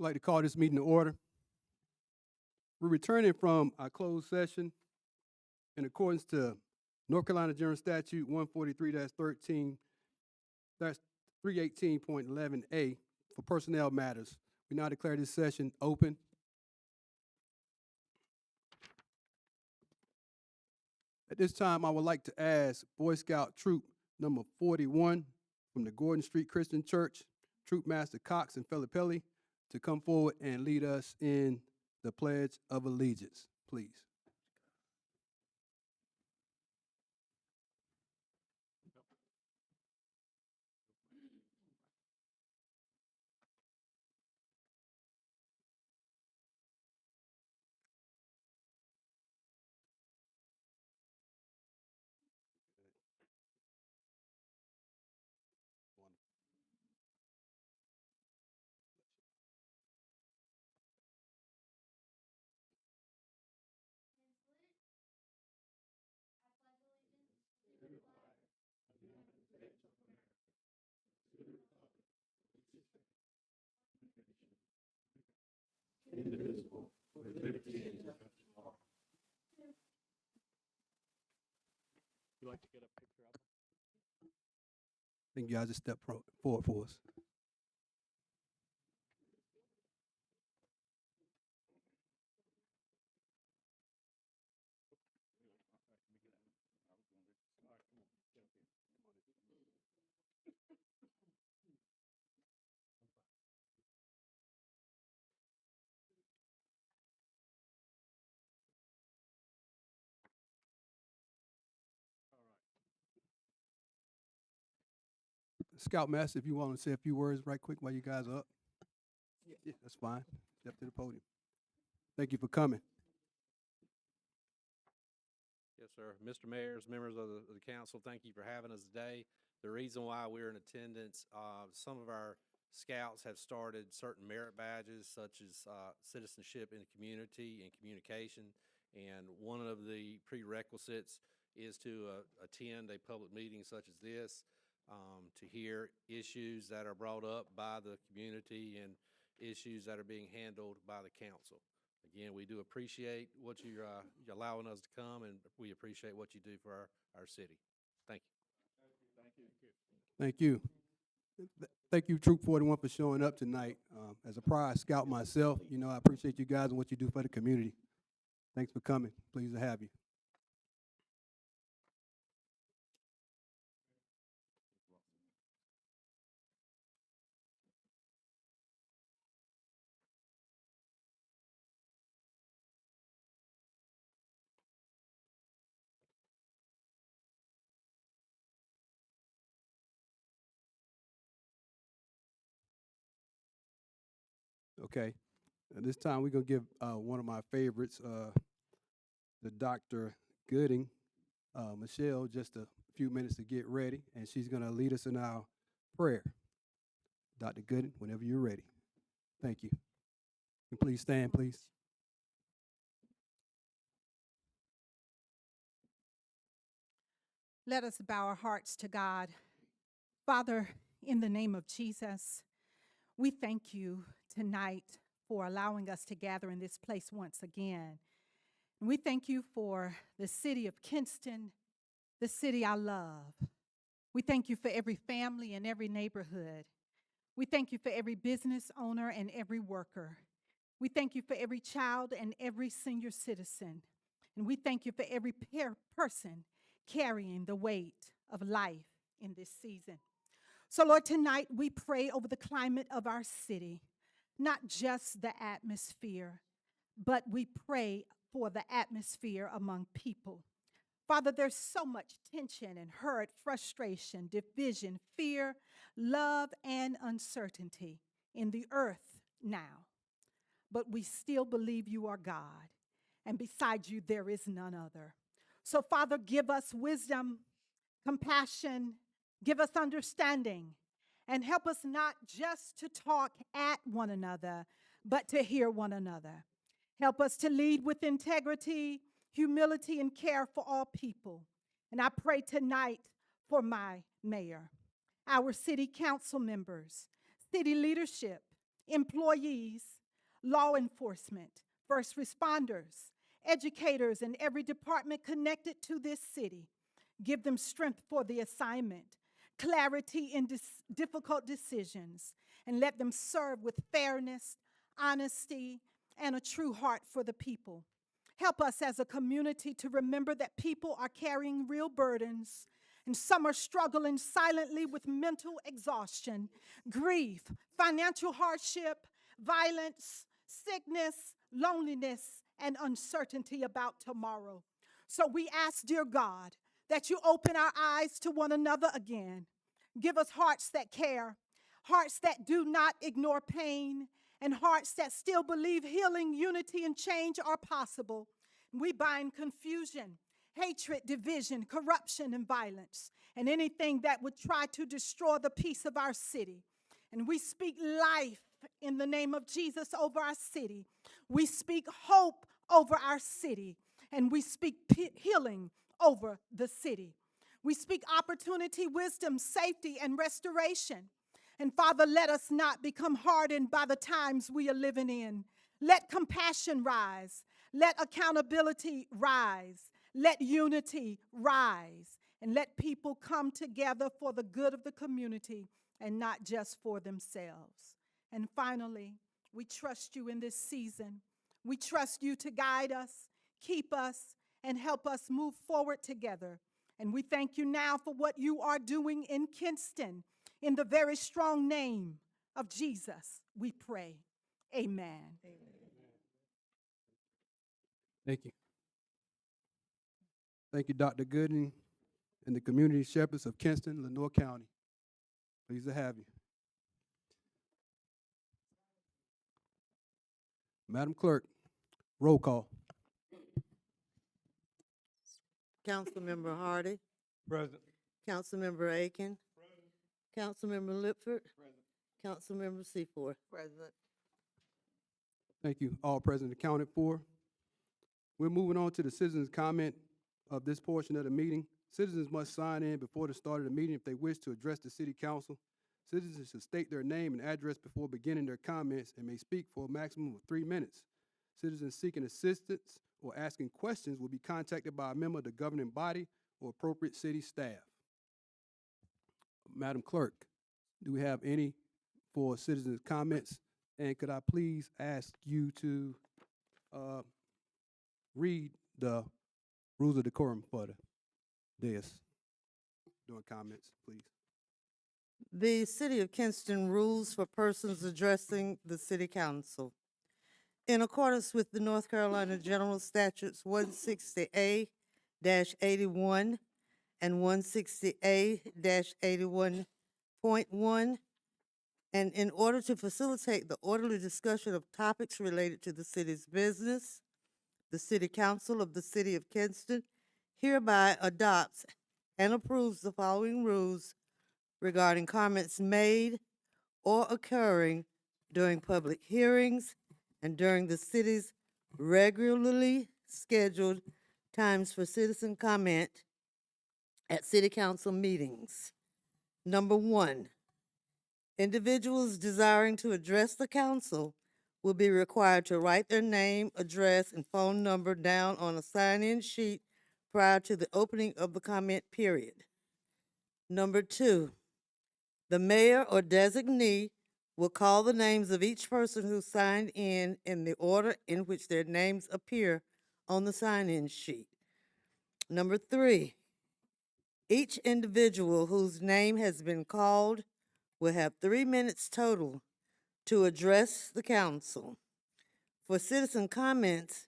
I'd like to call this meeting to order. We're returning from our closed session in accordance to North Carolina General Statute 143-13, that's 318.11A for personnel matters. We now declare this session open. At this time, I would like to ask Boy Scout Troop number 41 from the Gordon Street Christian Church, Troop Master Cox and Felippelli, to come forward and lead us in the Pledge of Allegiance, please. Indivisible, with liberty and justice for all. You like to get a picture of it? I think you guys just step forward for us. Scoutmaster, if you want to say a few words right quick while you guys are up. Yeah, that's fine. Step to the podium. Thank you for coming. Yes, sir. Mr. Mayors, members of the council, thank you for having us today. The reason why we're in attendance, some of our scouts have started certain merit badges such as citizenship in the community and communication. And one of the prerequisites is to attend a public meeting such as this, to hear issues that are brought up by the community and issues that are being handled by the council. Again, we do appreciate what you're allowing us to come, and we appreciate what you do for our city. Thank you. Thank you. Thank you. Thank you, Troop 41, for showing up tonight. As a prior scout myself, you know, I appreciate you guys and what you do for the community. Thanks for coming. Pleased to have you. Okay, at this time we're gonna give one of my favorites, the Dr. Gooding, Michelle, just a few minutes to get ready, and she's gonna lead us in our prayer. Dr. Gooding, whenever you're ready. Thank you. And please stand, please. Let us bow our hearts to God. Father, in the name of Jesus, we thank you tonight for allowing us to gather in this place once again. And we thank you for the city of Kinston, the city I love. We thank you for every family and every neighborhood. We thank you for every business owner and every worker. We thank you for every child and every senior citizen. And we thank you for every person carrying the weight of life in this season. So, Lord, tonight we pray over the climate of our city, not just the atmosphere, but we pray for the atmosphere among people. Father, there's so much tension and hurt, frustration, division, fear, love, and uncertainty in the earth now. But we still believe you are God, and beside you there is none other. So, Father, give us wisdom, compassion, give us understanding, and help us not just to talk at one another, but to hear one another. Help us to lead with integrity, humility, and care for all people. And I pray tonight for my mayor, our city council members, city leadership, employees, law enforcement, first responders, educators, and every department connected to this city. Give them strength for the assignment, clarity in difficult decisions, and let them serve with fairness, honesty, and a true heart for the people. Help us as a community to remember that people are carrying real burdens, and some are struggling silently with mental exhaustion, grief, financial hardship, violence, sickness, loneliness, and uncertainty about tomorrow. So we ask, dear God, that you open our eyes to one another again. Give us hearts that care, hearts that do not ignore pain, and hearts that still believe healing, unity, and change are possible. We bind confusion, hatred, division, corruption, and violence, and anything that would try to destroy the peace of our city. And we speak life in the name of Jesus over our city. We speak hope over our city, and we speak healing over the city. We speak opportunity, wisdom, safety, and restoration. And Father, let us not become hardened by the times we are living in. Let compassion rise. Let accountability rise. Let unity rise. And let people come together for the good of the community and not just for themselves. And finally, we trust you in this season. We trust you to guide us, keep us, and help us move forward together. And we thank you now for what you are doing in Kinston. In the very strong name of Jesus, we pray. Amen. Thank you. Thank you, Dr. Gooden and the community shepherds of Kinston, Lenoir County. Pleased to have you. Madam Clerk, roll call. Councilmember Hardy. Present. Councilmember Aiken. Councilmember Lipford. Councilmember Seaforth. President. Thank you. All present accounted for. We're moving on to the citizens' comment of this portion of the meeting. Citizens must sign in before the start of the meeting if they wish to address the city council. Citizens should state their name and address before beginning their comments and may speak for a maximum of 3 minutes. Citizens seeking assistance or asking questions will be contacted by a member of the governing body or appropriate city staff. Madam Clerk, do we have any for citizens' comments? And could I please ask you to read the rules of decorum for the dais during comments, please? The City of Kinston rules for persons addressing the City Council. In accordance with the North Carolina General Statutes 160A-81 and 160A-81.1, and in order to facilitate the orderly discussion of topics related to the city's business, the City Council of the City of Kinston hereby adopts and approves the following rules regarding comments made or occurring during public hearings and during the city's regularly scheduled times for citizen comment at city council meetings. Number 1, individuals desiring to address the council will be required to write their name, address, and phone number down on a sign-in sheet prior to the opening of the comment period. Number 2, the mayor or designee will call the names of each person who signed in the order in which their names appear on the sign-in sheet. Number 3, each individual whose name has been called will have 3 minutes total to address the council. For citizen comments,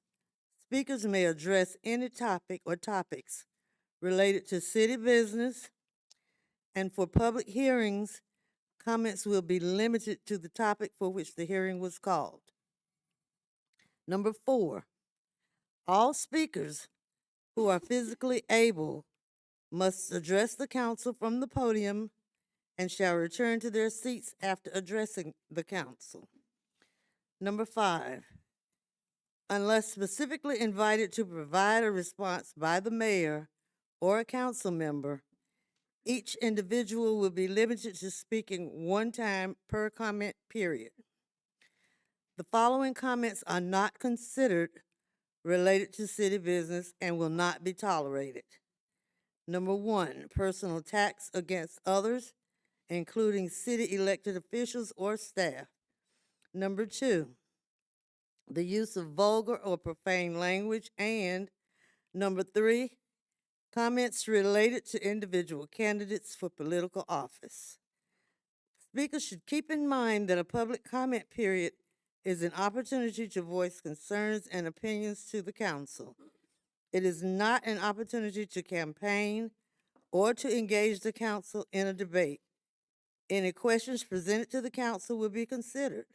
speakers may address any topic or topics related to city business, and for public hearings, comments will be limited to the topic for which the hearing was called. Number 4, all speakers who are physically able must address the council from the podium and shall return to their seats after addressing the council. Number 5, unless specifically invited to provide a response by the mayor or a council member, each individual will be limited to speaking 1 time per comment period. The following comments are not considered related to city business and will not be tolerated. Number one, personal attacks against others, including city elected officials or staff. Number two, the use of vulgar or profane language. And number three, comments related to individual candidates for political office. Speakers should keep in mind that a public comment period is an opportunity to voice concerns and opinions to the council. It is not an opportunity to campaign or to engage the council in a debate. Any questions presented to the council will be considered,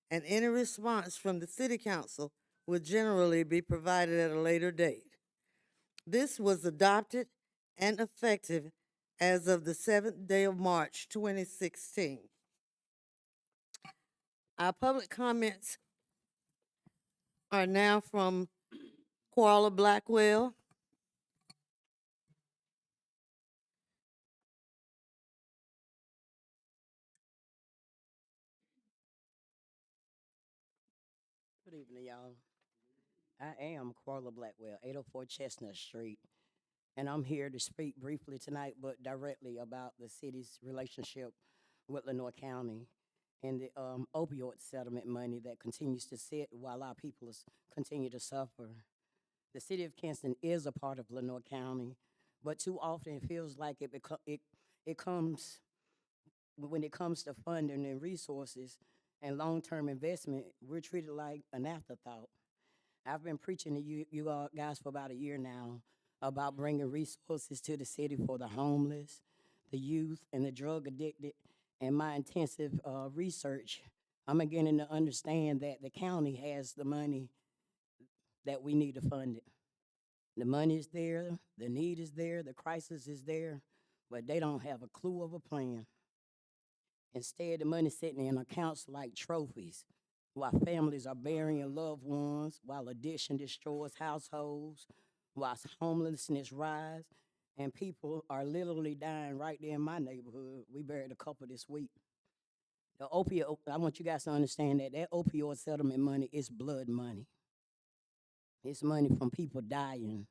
and any response from the city council will generally be provided at a later date. This was adopted and effective as of the 7th day of March, 2016. Our public comments are now from Quarla Blackwell. Good evening, y'all. I am Carla Blackwell, 804 Chestnut Street, and I'm here to speak briefly tonight, but directly about the city's relationship with Lenoir County and the opioid settlement money that continues to sit while our people continue to suffer. The city of Kinston is a part of Lenoir County, but too often it feels like it comes when it comes to funding and resources and long-term investment, we're treated like an afterthought. I've been preaching to you all guys for about a year now about bringing resources to the city for the homeless, the youth, and the drug addicted. And my intensive research, I'm beginning to understand that the county has the money that we need to fund it. The money is there, the need is there, the crisis is there, but they don't have a clue of a plan. Instead, the money's sitting in accounts like trophies, while families are burying loved ones, while addiction destroys households, while homelessness rise, and people are literally dying right there in my neighborhood. We buried a couple this week. The opioid, I want you guys to understand that opioid settlement money is blood money. It's money from people dying,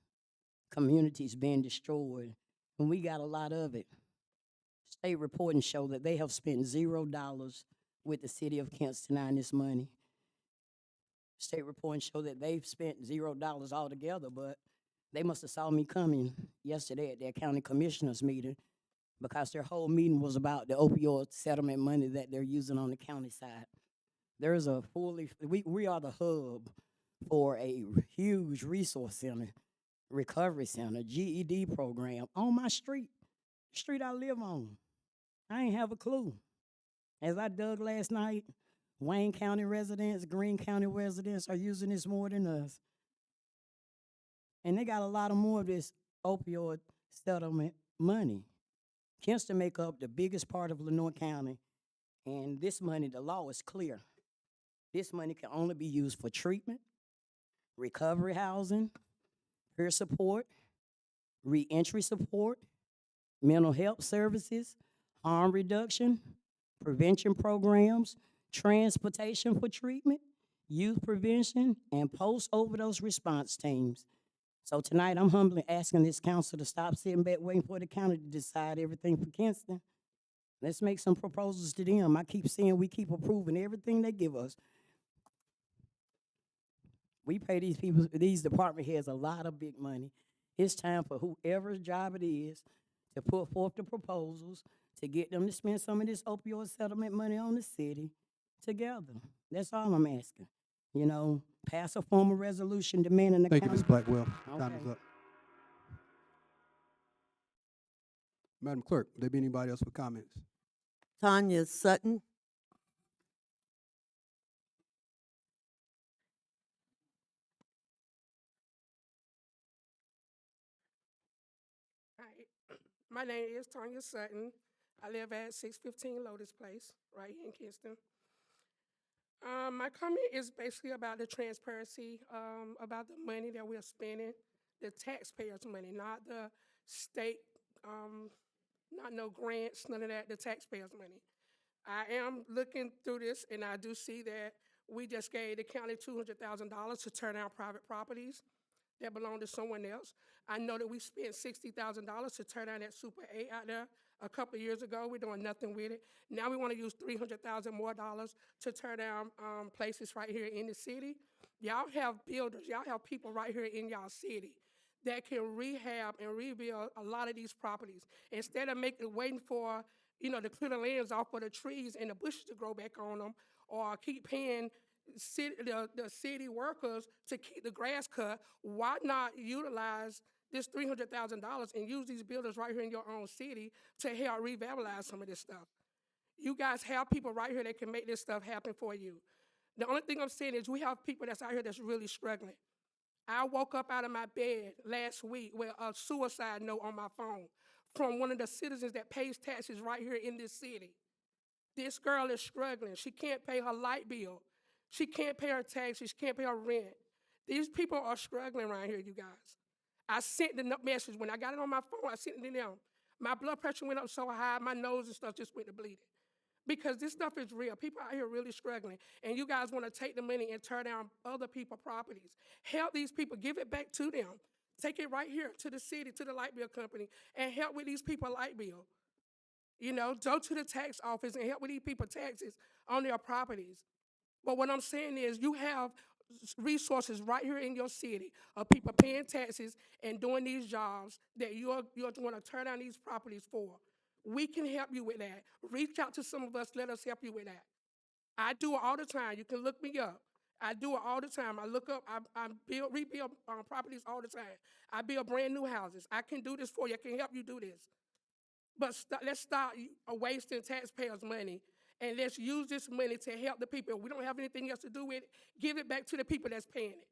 communities being destroyed, and we got a lot of it. State reporting show that they have spent $0 with the city of Kinston on this money. State reporting show that they've spent $0 altogether, but they must have saw me coming yesterday at their county commissioners meeting because their whole meeting was about the opioid settlement money that they're using on the county side. There's a we are the hub for a huge resource center, recovery center, GED program on my street I live on. I ain't have a clue. As I dug last night, Wayne County residents, Greene County residents are using this more than us. And they got a lot of more of this opioid settlement money. Kinston make up the biggest part of Lenoir County, and this money, the law is clear. This money can only be used for treatment, recovery housing, peer support, reentry support, mental health services, harm reduction, prevention programs, transportation for treatment, youth prevention, and post-overdose response teams. So tonight, I'm humbly asking this council to stop sitting back waiting for the county to decide everything for Kinston. Let's make some proposals to them. I keep saying we keep approving everything they give us. We pay these people, these department heads a lot of big money. It's time for whoever's job it is to put forth the proposals to get them to spend some of this opioid settlement money on the city together. That's all I'm asking. You know, pass a formal resolution demanding the Thank you, county. Ms. Blackwell. Time is Okay. up. Madam Clerk, would there be anybody else with comments? Tanya Sutton. Hi, my name is Tanya Sutton. I live at 615 Lotus Place, right here in Kinston. My comment is basically about the transparency, about the money that we're spending, the taxpayers' money, not the state, not no grants, none of that, the taxpayers' money. I am looking through this, and I do see that We just gave the county $200,000 to tear down private properties that belong to someone else. I know that we spent $60,000 to tear down that Super 8 out there a couple of years ago. We're doing nothing with it. Now we want to use $300,000 more to tear down places right here in the city. Y'all have builders, y'all have people right here in y'all city that can rehab and rebuild a lot of these properties. Instead of waiting for, to clear the lands off of the trees and the bushes to grow back on them, or keep paying the city workers to keep the grass cut, why not utilize this $300,000 and use these builders right here in your own city to help revitalize some of this stuff? You guys have people right here that can make this stuff happen for you. The only thing I'm saying is we have people that's out here that's really struggling. I woke up out of my bed last week with a suicide note on my phone from one of the citizens that pays taxes right here in this city. This girl is struggling. She can't pay her light bill. She can't pay her taxes. She can't pay her rent. These people are struggling around here, you guys. I sent the message. When I got it on my phone, I sent it to them. My blood pressure went up so high, my nose and stuff just went to bleeding. Because this stuff is real. People out here really struggling. And you guys want to take the money and tear down other people's properties. Help these people. Give it back to them. Take it right here to the city, to the light bill company, and help with these people's light bill. Go to the tax office and help with these people's taxes on their properties. But what I'm saying is you have resources right here in your city of people paying taxes and doing these jobs that you're going to tear down these properties for. We can help you with that. Reach out to some of us. Let us help you with that. I do it all the time. You can look me up. I do it all the time. I look up, I rebuild properties all the time. I build brand new houses. I can do this for you. I can help you do this. But let's stop wasting taxpayers' money, and let's use this money to help the people. If we don't have anything else to do with it, give it back to the people that's paying it.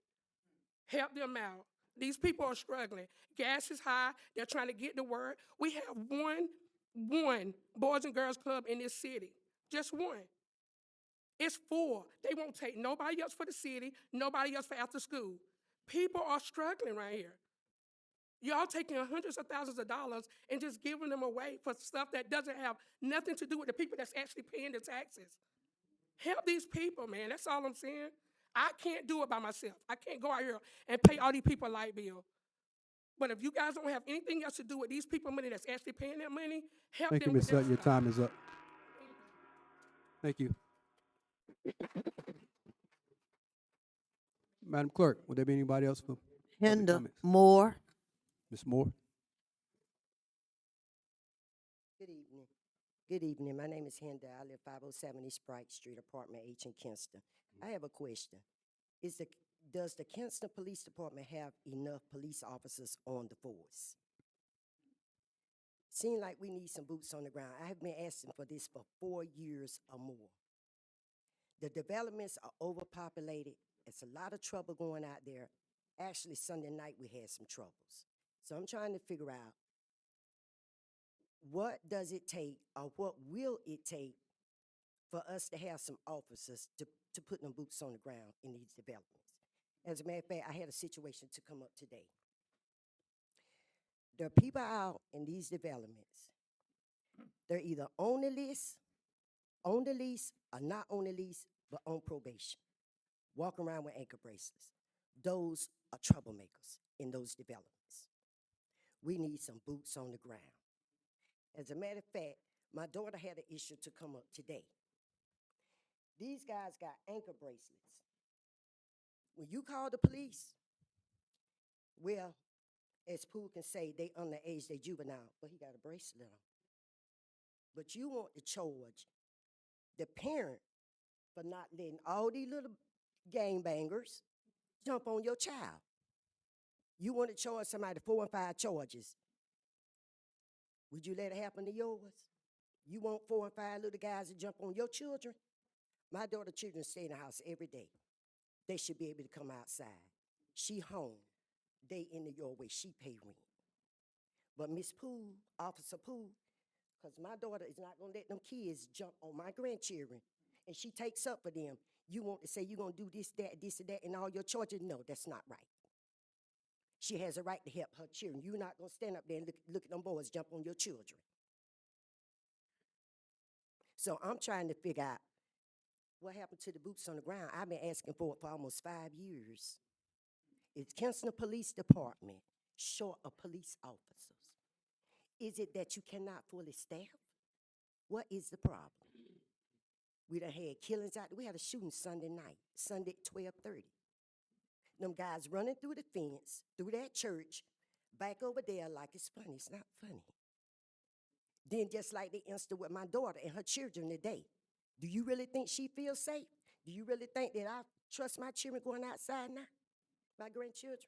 Help them out. These people are struggling. Gas is high. They're trying to get to work. We have one Boys and Girls Club in this city. Just one. It's full. They won't take nobody else for the city, nobody else for after school. People are struggling right here. Y'all taking hundreds of thousands of dollars and just giving them away for stuff that doesn't have nothing to do with the people that's actually paying the taxes. Help these people, man. That's all I'm saying. I can't do it by myself. I can't go out here and pay all these people a light bill. But if you guys don't have anything else to do with these people money that's actually paying that money, help Thank you, them Ms. with their Sutton. Your stuff. time is up. Thank you. Madam Clerk, would there be anybody else for public Henda comments? Moore. Ms. Moore? Good evening. Good evening. My name is Henda. I live 507 East Bright Street, apartment H in Kinston. I have a question. Does the Kinston Police Department have enough police officers on the force? Seems like we need some boots on the ground. I have been asking for this for 4 years or more. The developments are overpopulated. It's a lot of trouble going out there. Actually, Sunday night we had some troubles. So I'm trying to figure out, what does it take, or what will it take for us to have some officers to put them boots on the ground in these developments? As a matter of fact, I had a situation to come up today. There are people out in these developments. They're either on the lease, or not on the lease, but on probation. Walk around with ankle bracelets. Those are troublemakers in those developments. We need some boots on the ground. As a matter of fact, my daughter had an issue to come up today. These guys got ankle bracelets. When you call the police, well, as Pooh can say, they underage, they juvenile, but he got a bracelet on. But you want to charge the parent for not letting all these little gangbangers jump on your child. You want to charge somebody 4 and 5 charges. Would you let it happen to yours? You want 4 and 5 little guys to jump on your children? My daughter's children stay in the house every day. They should be able to come outside. She home. They in the doorway. She pay rent. But Miss Pooh, Officer Pooh, because my daughter is not going to let them kids jump on my grandchildren, and she takes up for them. You want to say you're going to do this, and that, and all your charges? No, that's not right. She has a right to help her children. You're not going to stand up there and look at them boys jump on your children. So I'm trying to figure out, what happened to the boots on the ground? I've been asking for it for almost 5 years. Is Kinston Police Department short of police officers? Is it that you cannot fully staff? What is the problem? We done had killings out there. We had a shooting Sunday night, Sunday at 12:30. Them guys running through the fence, through that church, back over there like it's funny. It's not funny. Then just like the incident with my daughter and her children today. Do you really think she feels safe? Do you really think that I trust my children going outside now? My grandchildren?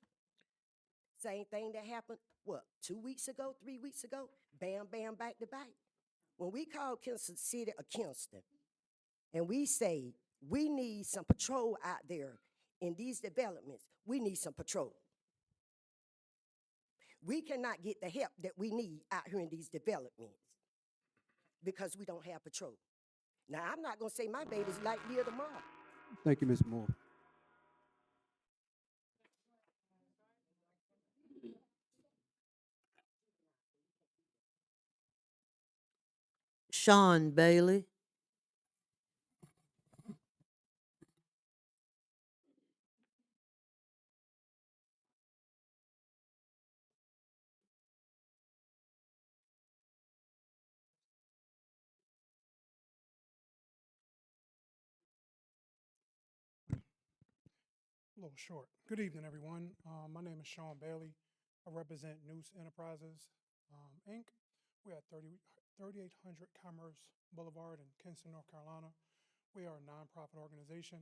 Same thing that happened, what, 2 weeks ago, 3 weeks ago? Bam, bam, back to back. When we call Kinston City of Kinston, and we say we need some patrol out there in these developments, we need some patrol. We cannot get the help that we need out here in these developments because we don't have patrol. Now, I'm not going to say my baby's like near tomorrow. Thank you, Ms. Moore. Sean Bailey. A little short. Good evening, everyone. My name is Sean Bailey. I represent Noose Enterprises, Inc. We're at 3800 Commerce Boulevard in Kinston, North Carolina. We are a nonprofit organization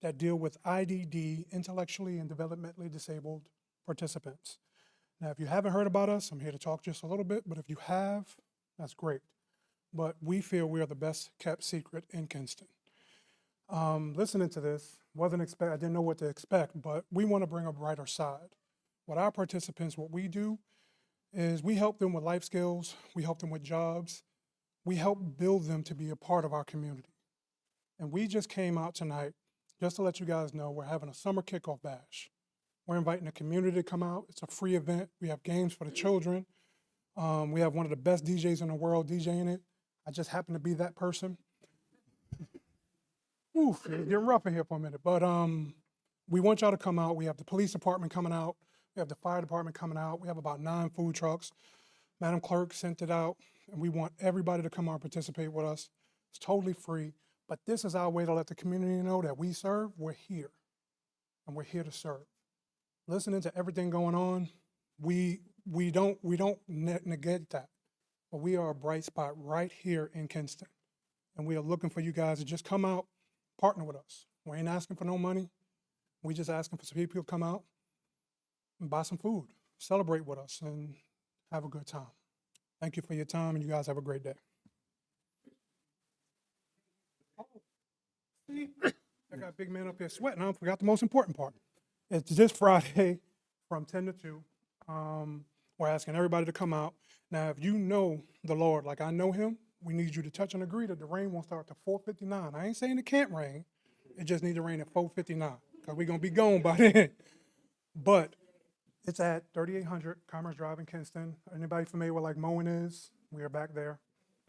that deal with IDD, intellectually and developmentally disabled participants. Now, if you haven't heard about us, I'm here to talk just a little bit, but if you have, that's great. But we feel we are the best kept secret in Kinston. Listening to this, I didn't know what to expect, but we want to bring a brighter side. With our participants, what we do is we help them with life skills, we help them with jobs, we help build them to be a part of our community. And we just came out tonight, just to let you guys know, we're having a summer kickoff bash. We're inviting the community to come out. It's a free event. We have games for the children. We have one of the best DJs in the world DJing it. I just happen to be that person. Oof, it's getting rough in here for a minute. But we want y'all to come out. We have the police department coming out. We have the fire department coming out. We have about 9 food trucks. Madam Clerk sent it out, and we want everybody to come out and participate with us. It's totally free, but this is our way to let the community know that we serve, we're here, and we're here to serve. Listening to everything going on, we don't negate that, but we are a bright spot right here in Kinston, and we are looking for you guys to just come out, partner with us. We ain't asking for no money. We just asking for some people to come out and buy some food, celebrate with us, and have a good time. Thank you for your time, and you guys have a great day. Oh, see, I got a big man up here sweating. I forgot the most important part. It's this Friday from 10 to 2. We're asking everybody to come out. Now, if you know the Lord like I know him, we need you to touch and agree that the rain won't start till 4:59. I ain't saying it can't rain. It just needs to rain at 4:59 because we're going to be gone by then. But it's at 3800 Commerce Drive in Kinston. Anybody familiar with like mowing is? We are back there.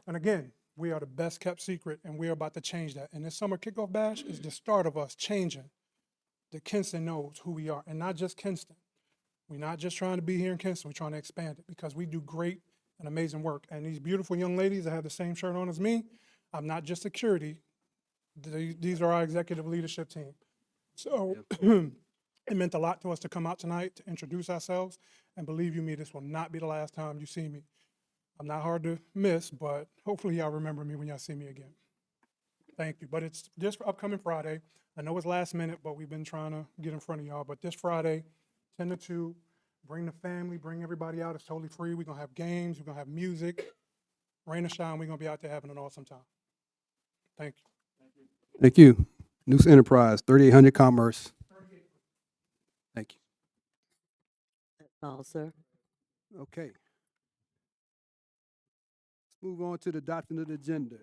And again, we are the best kept secret, and we are about to change that. And this summer kickoff bash is the start of us changing. That Kinston knows who we are, and not just Kinston. We're not just trying to be here in Kinston. We're trying to expand it because we do great and amazing work. And these beautiful young ladies that have the same shirt on as me, I'm not just security. These are our executive leadership team. So it meant a lot to us to come out tonight to introduce ourselves. And believe you me, this will not be the last time you see me. I'm not hard to miss, but hopefully y'all remember me when y'all see me again. Thank you. But it's this upcoming Friday. I know it's last minute, but we've been trying to get in front of y'all. But this Friday, 10 to 2, bring the family, bring everybody out. It's totally free. We're going to have games. We're going to have music. Rain or shine, we're going to be out there having an awesome time. Thank you. Thank you. Noose Enterprise, 3800 Commerce. Thank you. That's all, sir. Okay. Let's move on to the adoption of the agenda.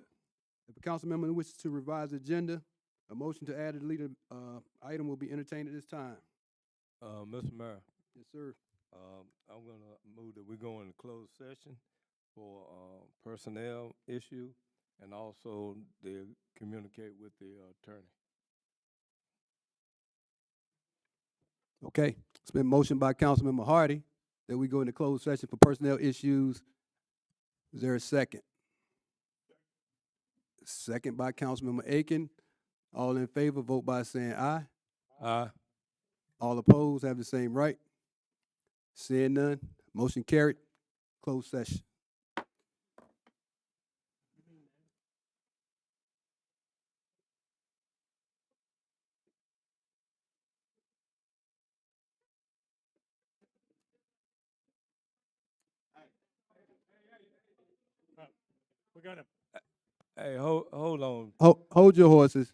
If a council member wishes to revise the agenda, a motion to add a deleted item will be entertained at this time. Mr. Mayor, Yes, sir. I'm gonna move that we go into closed session for personnel issue and also they communicate with the attorney. Okay, it's been motioned by Councilmember Hardy that we go into closed session for personnel issues. Is there a second? Second by Councilmember Aiken. All in favor, vote by saying aye. Aye. All opposed have the same right. Seeing none, motion carried. Closed session. We're gonna. Hey, hold on. Hold your horses.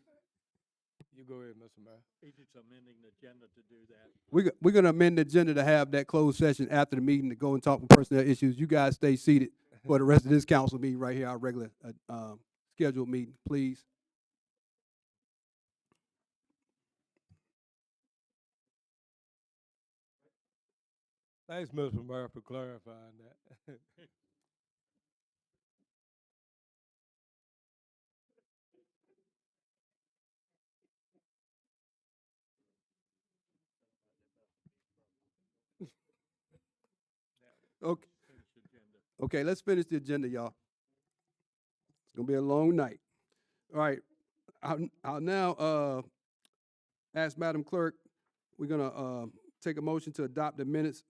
You go ahead, Mr. Mayor. He's just amending the agenda to do that. We're gonna amend the agenda to have that closed session after the meeting to go and talk with personnel issues. You guys stay seated for the rest of this council meeting right here, our regular scheduled meeting, please. Thanks, Mr. Mayor, for clarifying that. Okay. Okay, let's finish the agenda, y'all. It's gonna be a long night. All right, I'll now ask Madam Clerk, we're gonna take a motion to adopt the minutes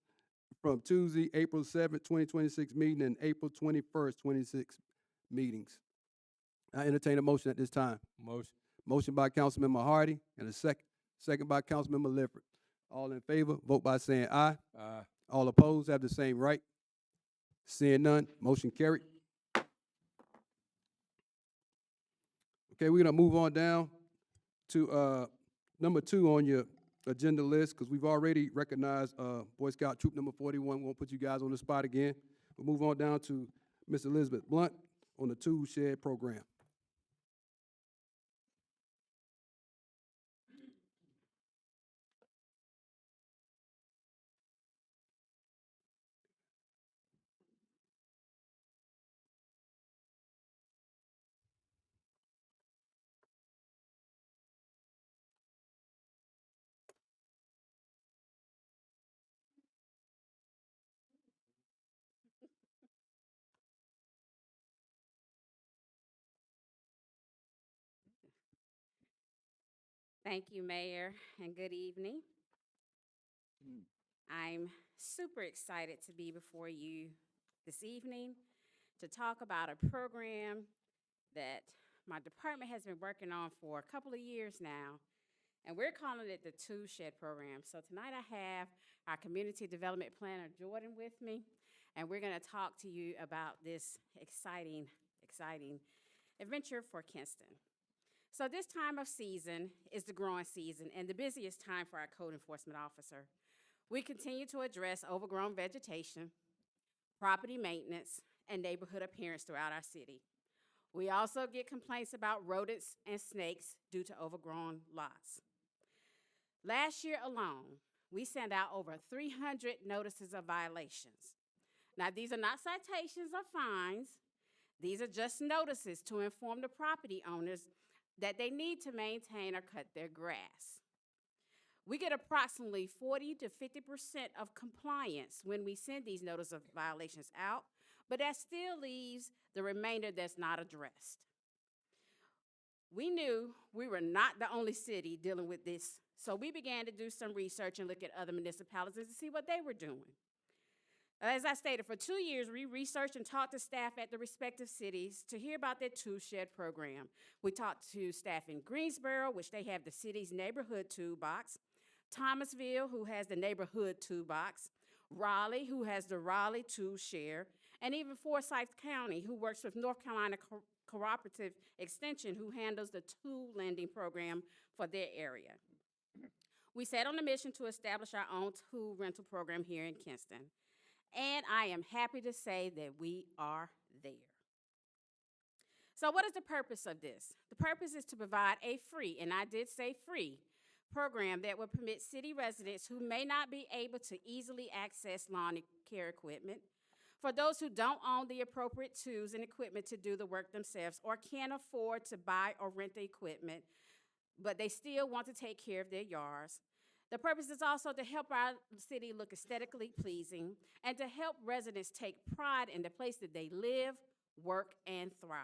from Tuesday, April 7th, 2026 meeting and April 21st, 26 meetings. I entertain a motion at this time. Motion. Motion by Councilmember Hardy and a second by Councilmember Lifford. All in favor, vote by saying aye. Aye. All opposed have the same right. Seeing none, motion carried. Okay, we're gonna move on down to number 2 on your agenda list, because we've already recognized Boy Scout Troop number 41. We won't put you guys on the spot again. We'll move on down to Miss Elizabeth Blount on the tool shed program. Thank you, Mayor, and good evening. I'm super excited to be before you this evening to talk about a program that my department has been working on for a couple of years now, and we're calling it the Tool Shed Program. So tonight I have our Community Development Planner, Jordan, with me, and we're gonna talk to you about this exciting adventure for Kinston. So this time of season is the growing season and the busiest time for our code enforcement officer. We continue to address overgrown vegetation, property maintenance, and neighborhood appearance throughout our city. We also get complaints about rodents and snakes due to overgrown lots. Last year alone, we sent out over 300 notices of violations. Now, these are not citations or fines. These are just notices to inform the property owners that they need to maintain or cut their grass. We get approximately 40 to 50% of compliance when we send these notice of violations out, but that still leaves the remainder that's not addressed. We knew we were not the only city dealing with this, so we began to do some research and look at other municipalities to see what they were doing. As I stated, for 2 years, we researched and talked to staff at the respective cities to hear about their tool shed program. We talked to staff in Greensboro, which they have the city's neighborhood toolbox, Thomasville, who has the neighborhood toolbox, Raleigh, who has the Raleigh tool share, and even Forsyth County, who works with North Carolina Cooperative Extension, who handles the tool lending program for their area. We set on a mission to establish our own tool rental program here in Kinston. And I am happy to say that we are there. So what is the purpose of this? The purpose is to provide a free, and I did say free, program that will permit city residents who may not be able to easily access lawn care equipment, For those who don't own the appropriate tools and equipment to do the work themselves or can't afford to buy or rent the equipment, but they still want to take care of their yards. The purpose is also to help our city look aesthetically pleasing and to help residents take pride in the place that they live, work, and thrive.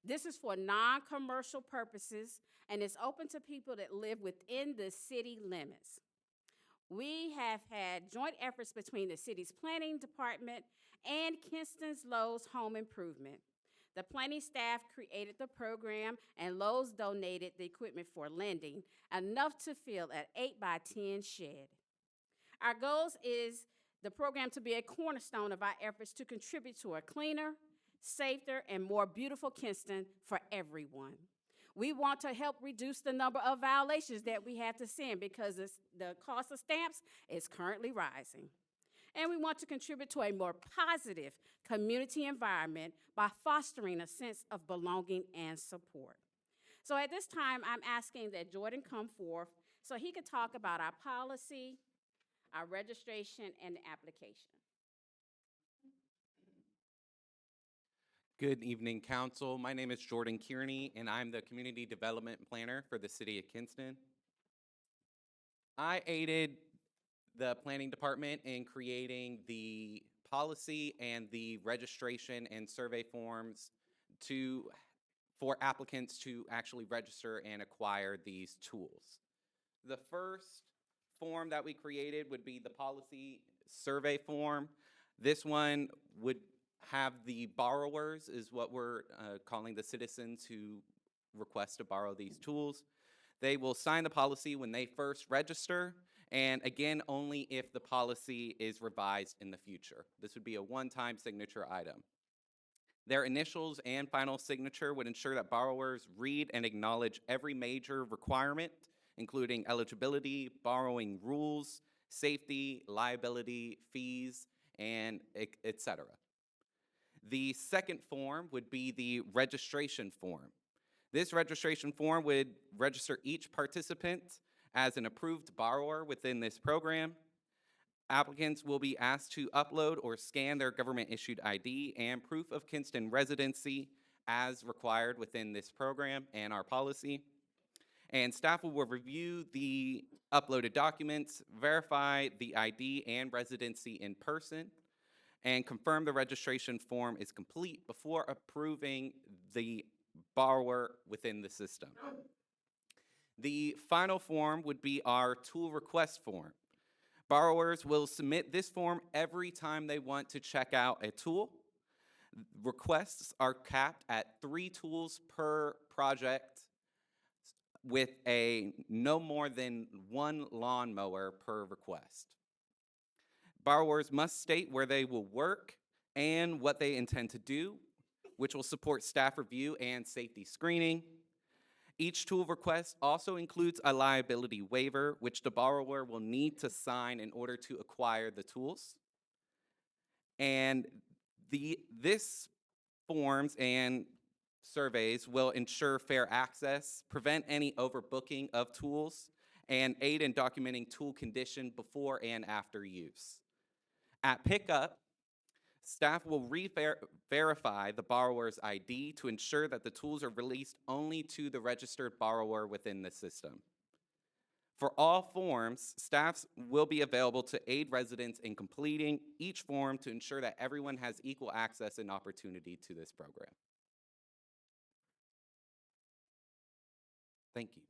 This is for non-commercial purposes and is open to people that live within the city limits. We have had joint efforts between the city's planning department and Kinston's Lowe's Home Improvement. The planning staff created the program, and Lowe's donated the equipment for lending, enough to fill an 8x10 shed. Our goal is the program to be a cornerstone of our efforts to contribute to a cleaner, safer, and more beautiful Kinston for everyone. We want to help reduce the number of violations that we have to send because the cost of stamps is currently rising. And we want to contribute to a more positive community environment by fostering a sense of belonging and support. So at this time, I'm asking that Jordan come forth so he can talk about our policy, our registration, and the application. Good evening, Council. My name is Jordan Kearney, and I'm the Community Development Planner for the City of Kinston. I aided the Planning Department in creating the policy and the registration and survey forms for applicants to actually register and acquire these tools. The first form that we created would be the policy survey form. This one would have the borrowers, is what we're calling the citizens who request to borrow these tools. They will sign the policy when they first register, and again, only if the policy is revised in the future. This would be a one-time signature item. Their initials and final signature would ensure that borrowers read and acknowledge every major requirement, including eligibility, borrowing rules, safety, liability, fees, and et cetera. The second form would be the registration form. This registration form would register each participant as an approved borrower within this program. Applicants will be asked to upload or scan their government-issued ID and proof of Kinston residency as required within this program and our policy. And staff will review the uploaded documents, verify the ID and residency in person, and confirm the registration form is complete before approving the borrower within the system. The final form would be our tool request form. Borrowers will submit this form every time they want to check out a tool. Requests are capped at 3 tools per project with a no more than 1 lawnmower per request. Borrowers must state where they will work and what they intend to do, which will support staff review and safety screening. Each tool request also includes a liability waiver, which the borrower will need to sign in order to acquire the tools. And this forms and surveys will ensure fair access, prevent any overbooking of tools, and aid in documenting tool condition before and after use. At pickup, staff will verify the borrower's ID to ensure that the tools are released only to the registered borrower within the system. For all forms, staff will be available to aid residents in completing each form to ensure that everyone has equal access and opportunity to this program. Thank you.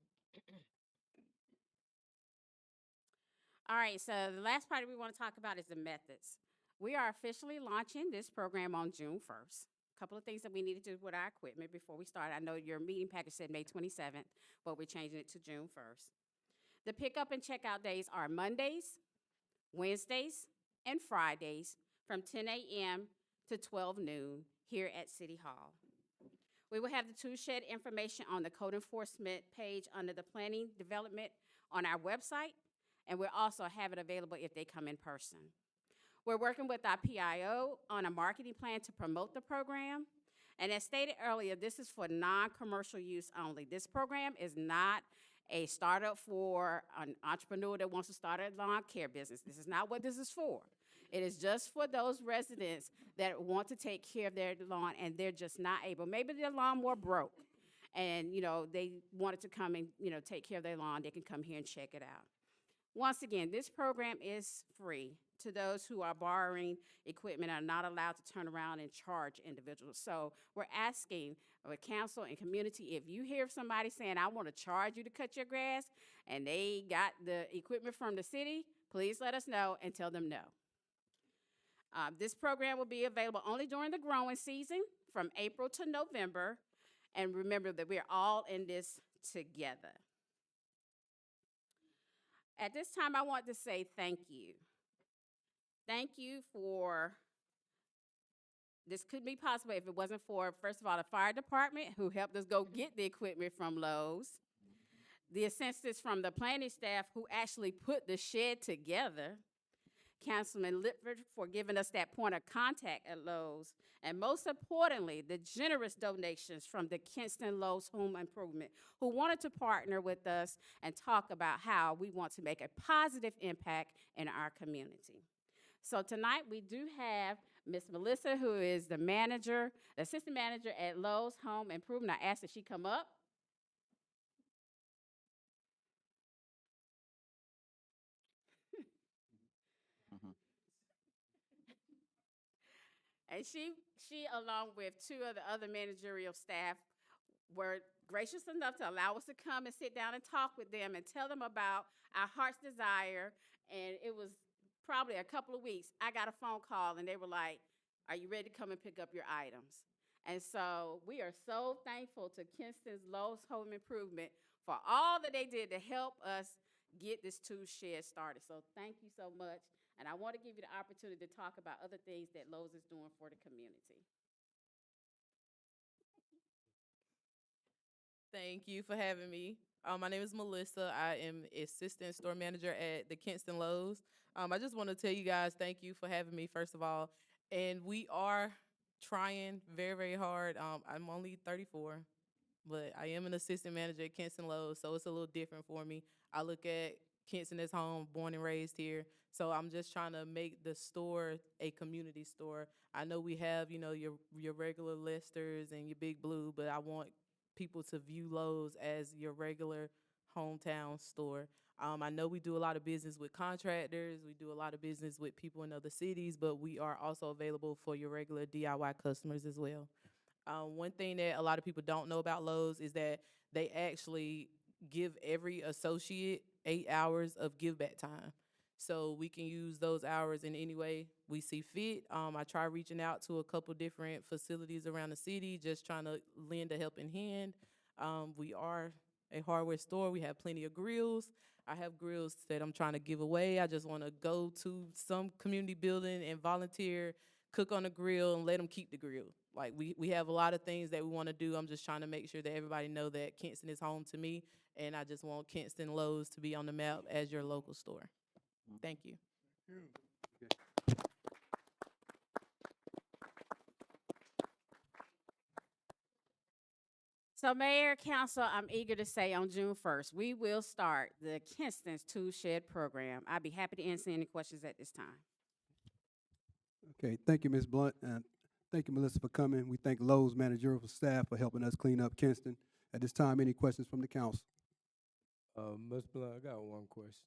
All right, so the last part we want to talk about is the methods. We are officially launching this program on June 1st. A couple of things that we need to do with our equipment before we start. I know your meeting package said May 27th, but we're changing it to June 1st. The pickup and checkout days are Mondays, Wednesdays, and Fridays from 10 a.m. to 12 noon here at City Hall. We will have the tool shed information on the code enforcement page under the planning development on our website, and we'll also have it available if they come in person. We're working with our PIO on a marketing plan to promote the program. And as stated earlier, this is for non-commercial use only. This program is not a startup for an entrepreneur that wants to start a lawn care business. This is not what this is for. It is just for those residents that want to take care of their lawn and they're just not able. Maybe their lawnmower broke and, they wanted to come and, take care of their lawn. They can come here and check it out. Once again, this program is free to those who are borrowing equipment and are not allowed to turn around and charge individuals. So we're asking the council and community, if you hear somebody saying, I want to charge you to cut your grass, and they got the equipment from the city, please let us know and tell them no. This program will be available only during the growing season from April to November. And remember that we're all in this together. At this time, I want to say thank you. Thank you for, this couldn't be possible if it wasn't for, first of all, the fire department who helped us go get the equipment from Lowe's, the assistance from the planning staff who actually put the shed together, Councilman Lippert for giving us that point of contact at Lowe's, and most importantly, the generous donations from the Kinston Lowe's Home Improvement, who wanted to partner with us and talk about how we want to make a positive impact in our community. So tonight we do have Miss Melissa, who is the manager, the assistant manager at Lowe's Home Improvement. I asked that she come up. And she, along with two of the other managerial staff, were gracious enough to allow us to come and sit down and talk with them and tell them about our heart's desire. And it was probably a couple of weeks. I got a phone call, and they were like, are you ready to come and pick up your items? And so we are so thankful to Kinston's Lowe's Home Improvement for all that they did to help us get this tool shed started. So thank you so much. And I want to give you the opportunity to talk about other things that Lowe's is doing for the community. Thank you for having me. My name is Melissa. I am assistant store manager at the Kinston Lowe's. I just want to tell you guys thank you for having me, first of all. And we are trying very, very hard. I'm only 34, but I am an assistant manager at Kinston Lowe's, so it's a little different for me. I look at Kinston as home, born and raised here. So I'm just trying to make the store a community store. I know we have, your regular Lesters and your Big Blue, but I want people to view Lowe's as your regular hometown store. I know we do a lot of business with contractors. We do a lot of business with people in other cities, but we are also available for your regular DIY customers as well. One thing that a lot of people don't know about Lowe's is that they actually give every associate 8 hours of give back time. So we can use those hours in any way we see fit. I try reaching out to a couple different facilities around the city, just trying to lend a helping hand. We are a hardware store. We have plenty of grills. I have grills that I'm trying to give away. I just want to go to some community building and volunteer, cook on a grill, and let them keep the grill. Like, we have a lot of things that we want to do. I'm just trying to make sure that everybody know that Kinston is home to me, and I just want Kinston Lowe's to be on the map as your local store. Thank you. So Mayor, Council, I'm eager to say on June 1st, we will start the Kinston's Tool Shed program. I'd be happy to answer any questions at this time. Okay, thank you, Ms. Blount, and thank you, Melissa, for coming. We thank Lowe's managerial staff for helping us clean up Kinston. At this time, any questions from the council? Ms. Blount, I got one question.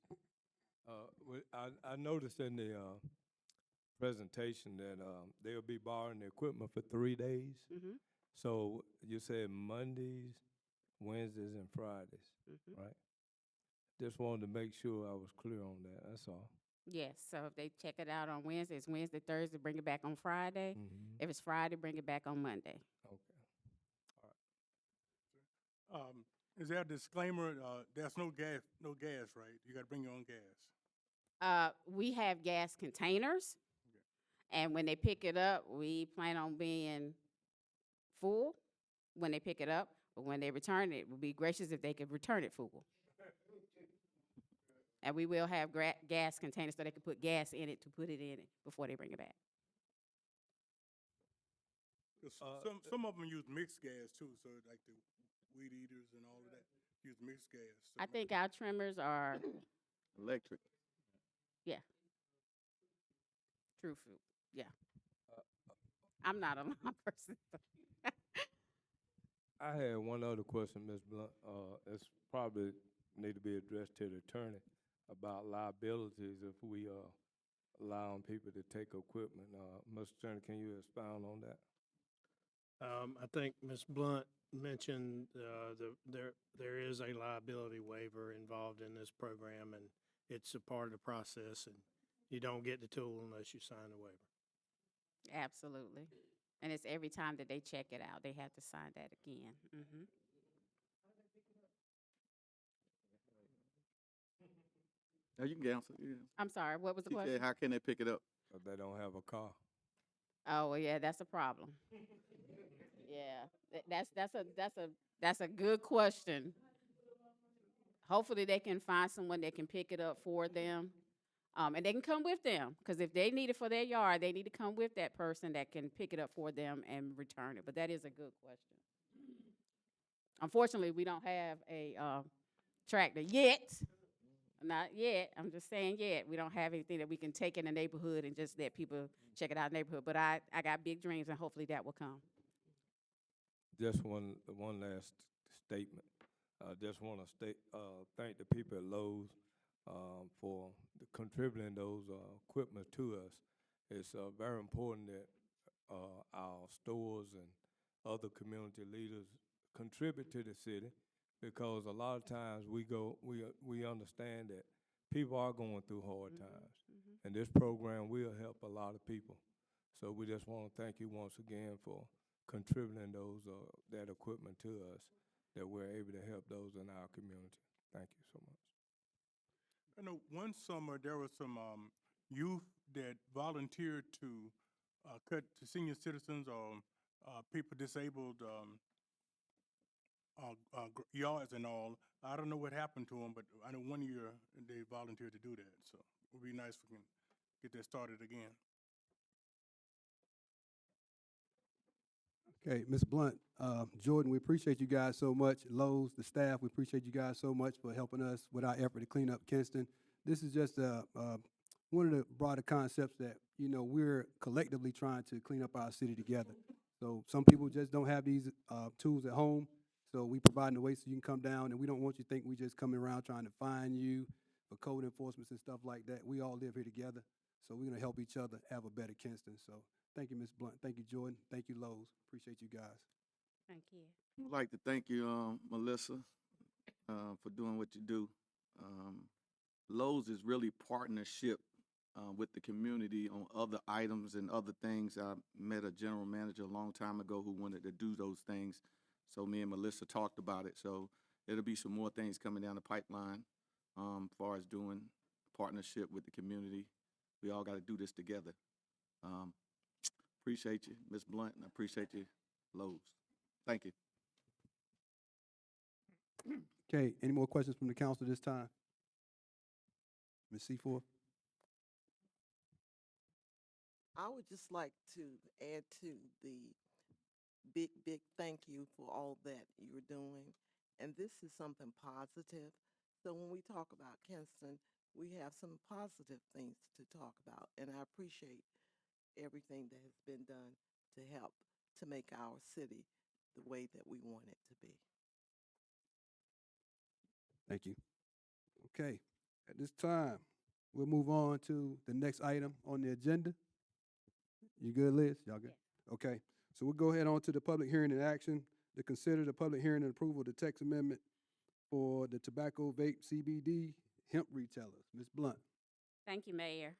I noticed in the presentation that they'll be borrowing the equipment for 3 days. Mm-hmm. So you said Mondays, Wednesdays, and Fridays, right? Just wanted to make sure I was clear on that. That's all. Yes, so if they check it out on Wednesday, it's Wednesday, Thursday, bring it back on Friday. If it's Friday, bring it back on Monday. Okay. Is there a disclaimer? There's no gas, right? You got to bring your own gas. We have gas containers, and when they pick it up, we plan on being full when they pick it up, but when they return it, we'll be gracious if they could return it full. And we will have gas containers so they can put gas in it to put it in it before they bring it back. Some of them use mixed gas too, so like the weed eaters and all of that use mixed gas. So I think our trimmers are electric. Yeah. True food, yeah. I'm not a lawn person. I had one other question, Ms. Blunt. It's probably need to be addressed to the attorney about liabilities if we allowing people to take equipment. Mr. Attorney, can you expound on that? I think Ms. Blunt mentioned there is a liability waiver involved in this program, and it's a part of the process, and you don't get the tool unless you sign the waiver. Absolutely. And it's every time that they check it out, they have to sign that again. Now you can answer. Yeah. I'm sorry, what was the She said, question? how can they pick it up? If they don't have a car. Oh, well, yeah, that's a problem. Yeah, that's a good question. Hopefully they can find someone that can pick it up for them. And they can come with them, because if they need it for their yard, they need to come with that person that can pick it up for them and return it. But that is a good question. Unfortunately, we don't have a tractor yet. Not yet. I'm just saying yet. We don't have anything that we can take in the neighborhood and just let people check it out in the neighborhood. But I got big dreams, and hopefully that will come. Just one last statement. I just want to thank the people at Lowe's for contributing those equipment to us. It's very important that our stores and other community leaders contribute to the city, because a lot of times we understand that people are going through hard times, and this program will help a lot of people. So we just want to thank you once again for contributing that equipment to us, that we're able to help those in our community. Thank you so much. I know one summer there was some youth that volunteered to cut to senior citizens or people disabled yards and all. I don't know what happened to them, but I know one year they volunteered to do that. So it would be nice if we can get that started again. Okay, Ms. Blunt, Jordan, we appreciate you guys so much. Lowe's, the staff, we appreciate you guys so much for helping us with our effort to clean up Kinston. This is just one of the broader concepts that, we're collectively trying to clean up our city together. So some people just don't have these tools at home, so we provide a way so you can come down, and we don't want you to think we just coming around trying to find you for code enforcement and stuff like that. We all live here together, so we're gonna help each other have a better Kinston. So thank you, Ms. Blunt. Thank you, Jordan. Thank you, Lowe's. Appreciate you guys. Thank you. I'd like to thank you, Melissa, for doing what you do. Lowe's is really partnership with the community on other items and other things. I met a general manager a long time ago who wanted to do those things. So me and Melissa talked about it. So it'll be some more things coming down the pipeline as far as doing partnership with the community. We all got to do this together. Appreciate you, Ms. Blunt, and I appreciate you, Lowe's. Thank you. Okay, any more questions from the council this time? Ms. Seaforth? I would just like to add to the big thank you for all that you're doing. And this is something positive. So when we talk about Kinston, we have some positive things to talk about. And I appreciate everything that has been done to help to make our city the way that we want it to be. Thank you. Okay, at this time, we'll move on to the next item on the agenda. You good, Liz? Y'all good? Yes. Okay, so we'll go ahead on to the public hearing and action to consider the public hearing and approval of the text amendment for the tobacco, vape, CBD, hemp retailers. Ms. Blunt. Thank you, Mayor.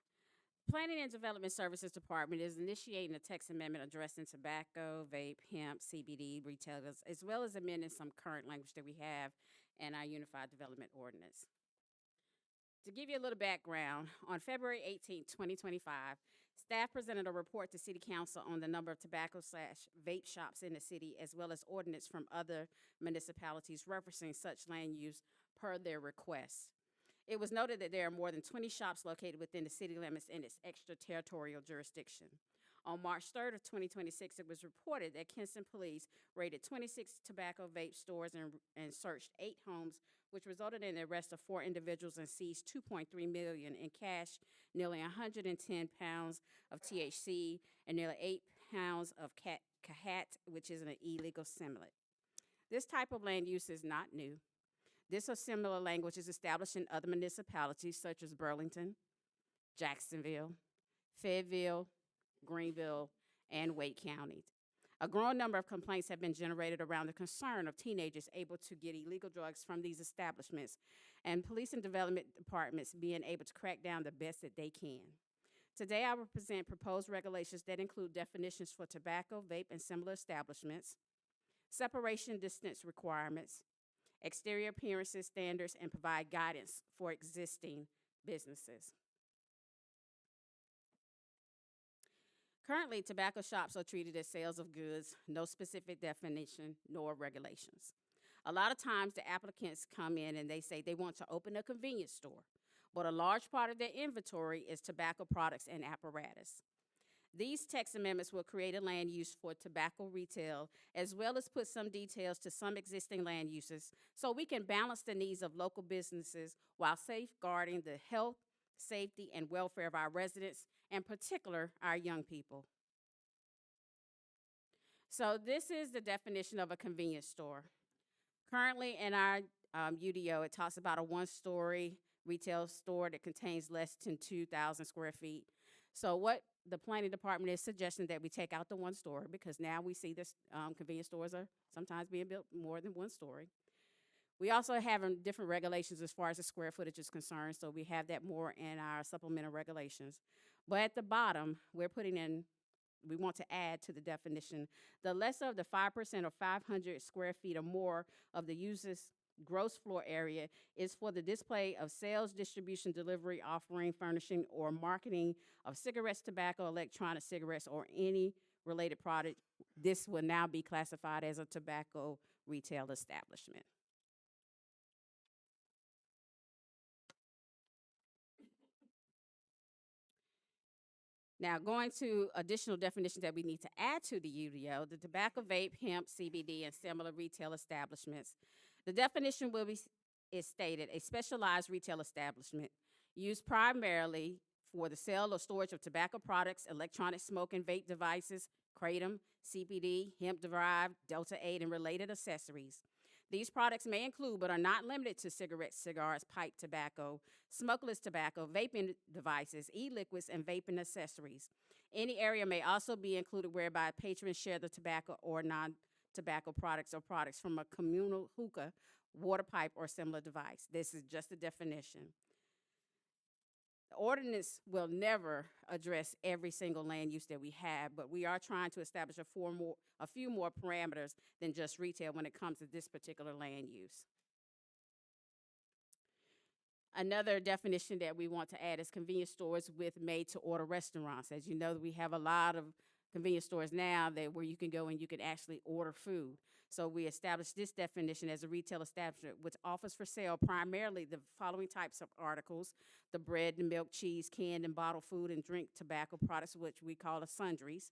Planning and Development Services Department is initiating a text amendment addressing tobacco, vape, hemp, CBD retailers, as well as amending some current language that we have in our Unified Development Ordinance. To give you a little background, on February 18, 2025, staff presented a report to City Council on the number of tobacco/vape shops in the city, as well as ordinance from other municipalities referencing such land use per their requests. It was noted that there are more than 20 shops located within the city limits in its extraterritorial jurisdiction. On March 3rd of 2026, it was reported that Kinston Police raided 26 tobacco vape stores and searched 8 homes which resulted in the arrest of 4 individuals and seized $2.3 million in cash, nearly 110 pounds of THC, and nearly 8 pounds of Kahat, which is an illegal stimulant. This type of land use is not new. This or similar language is established in other municipalities such as Burlington, Jacksonville, Fayetteville, Greenville, and Wake counties. A growing number of complaints have been generated around the concern of teenagers able to get illegal drugs from these establishments, and police and development departments being able to crack down the best that they can. Today, I will present proposed regulations that include definitions for tobacco, vape, and similar establishments, separation distance requirements, exterior appearances standards, and provide guidance for existing businesses. Currently, tobacco shops are treated as sales of goods, no specific definition nor regulations. A lot of times the applicants come in and they say they want to open a convenience store, but a large part of their inventory is tobacco products and apparatus. These text amendments will create a land use for tobacco retail, as well as put some details to some existing land uses, so we can balance the needs of local businesses while safeguarding the health, safety, and welfare of our residents, in particular, our young people. So this is the definition of a convenience store. Currently in our UDO, it talks about a one-story retail store that contains less than 2,000 square feet. So what the planning department is suggesting that we take out the one story, because now we see this convenience stores are sometimes being built more than one story. We also have different regulations as far as the square footage is concerned, so we have that more in our supplemental regulations. But at the bottom, we're putting in, we want to add to the definition, the lesser of the 5% or 500 square feet or more of the user's gross floor area is for the display of sales, distribution, delivery, offering, furnishing, or marketing of cigarettes, tobacco, electronic cigarettes, or any related product. This will now be classified as a tobacco retail establishment. Now, going to additional definitions that we need to add to the UDO, the tobacco, vape, hemp, CBD, and similar retail establishments. The definition will be is stated, a specialized retail establishment used primarily for the sale or storage of tobacco products, electronic smoke and vape devices, kratom, CBD, hemp-derived, Delta-8, and related accessories. These products may include, but are not limited to, cigarettes, cigars, pipe tobacco, smokeless tobacco, vaping devices, e-liquids, and vaping accessories. Any area may also be included whereby patrons share the tobacco or non-tobacco products or products from a communal hookah, water pipe, or similar device. This is just a definition. The ordinance will never address every single land use that we have, but we are trying to establish a few more parameters than just retail when it comes to this particular land use. Another definition that we want to add is convenience stores with made-to-order restaurants. As you know, we have a lot of convenience stores now where you can go and you can actually order food. So we established this definition as a retail establishment which offers for sale primarily the following types of articles: the bread, the milk, cheese, canned and bottled food, and drink tobacco products, which we call the sundries.